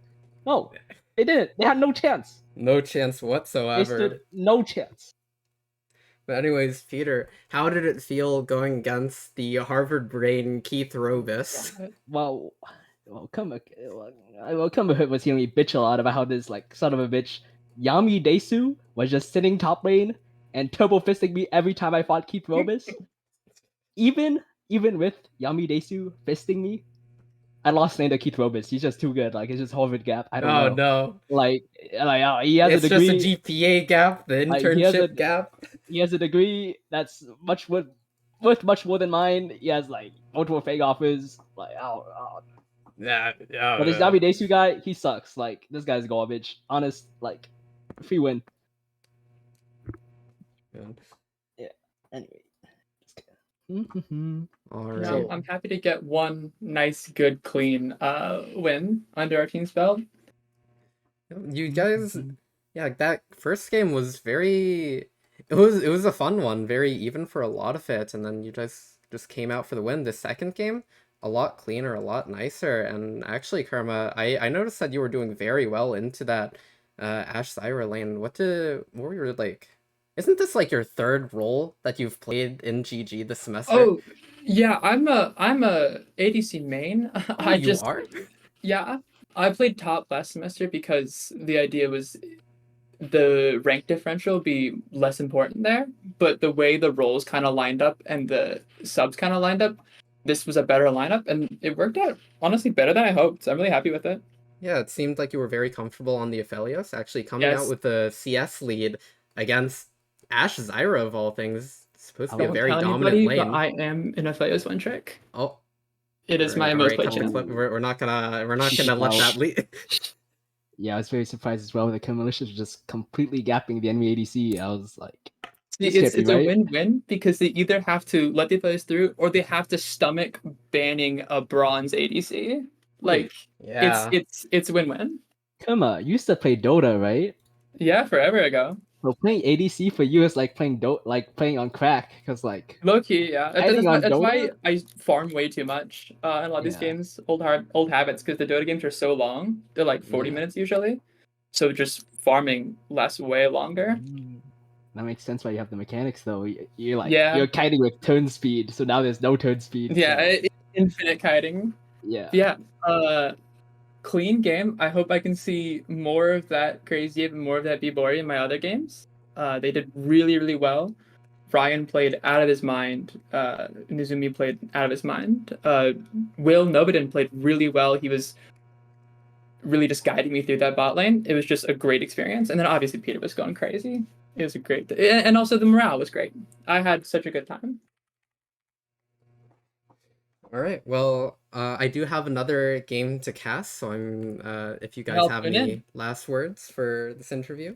No, they didn't. They had no chance. No chance whatsoever. They stood no chance. But anyways, Peter, how did it feel going against the Harvard brain Keith Robus? Well, Kumba was hearing me bitch a lot about how this, like, son of a bitch Yami Desu was just sitting top lane and turbo fisting me every time I fought Keith Robus. even with Yami Desu fisting me, I lost lane to Keith Robus. He's just too good. Like, it's just Harvard gap. I don't know. Oh no. Like he has a degree. It's just a GPA gap, the internship gap. He has a degree that's worth much more than mine. He has, like, multiple fake offers. Like, Yeah, yeah. But this Navi Desu guy, he sucks. Like, this guy's garbage. Honest, like, free win. Yeah. Anyway. All Yeah, right. So- I'm happy to get one nice, good, clean win under our team's belt. You guys, yeah, that first game was very. It was a fun one, very even for a lot of it, and then you guys just came out for the win. The second game, a lot cleaner, a lot nicer, and actually, Karma, I noticed that you were doing very well into that Ashe Zyra lane. What were your like? Isn't this like your third role that you've played in GG this semester? Oh, yeah, I'm a ADC main. I you just are? yeah, I played top last semester because the idea was the rank differential be less important there, but the way the roles kind of lined up and the subs kind of lined up, this was a better lineup and it worked out honestly better than I hoped. So I'm really happy with it. Yeah, it seemed like you were very comfortable on the Aphelios, actually coming out Yes. with the CS lead against Ashe Zyra of all things. It's supposed to be a Don't very tell dominant anybody, lane. but I am in a Aphelios one trick. Oh, It is my all most right, played cut the champ. clip. We're not gonna let that lead. Yeah, I was very surprised as well. The Kill Malicious were just completely gapping the enemy ADC. I was like, See, this can't it's be a right. win-win because they either have to let the Aphelios through or they have to stomach banning a bronze ADC. Like Yeah. it's win-win. Come on, you used to play Dota, right? Yeah, forever ago. So playing ADC for you is like playing playing on crack, because like Low key, yeah. Hiding on That's why Dota? I farm way too much in a lot of these Yeah. games. Old habits, because the Dota games are so long. They're like 40 Yeah. minutes usually. So just farming lasts way longer. That makes sense why you have the mechanics though. You're like Yeah. you're kiting with turn speed, so now there's no turn speed. Yeah, so, infinite kiting. yeah. Yeah. Clean game. I hope I can see more of that crazy and more of that Bibori in my other games. They did really, really well. Ryan played out of his mind. Nizumi played out of his mind. Will Nobodin played really well. He was really just guiding me through that bot lane. It was just a great experience. And then obviously Peter was going crazy. It was a great, and also the morale was great. I had such a good time. All right. Well, I do have another game to cast, so I'm. If you guys I'll have tune any in. last words for this interview.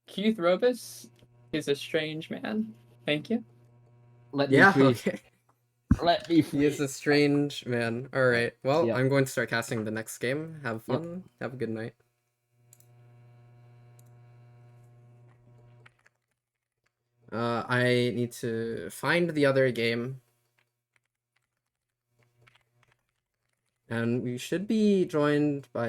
Keith Robus is a strange man. Thank you. Let me Yeah. free. Okay. Let me free. He is a strange man. All right. Well, Yep. I'm going to start casting the next game. Have fun. Have a good night. I need to find the other game. And we should be joined by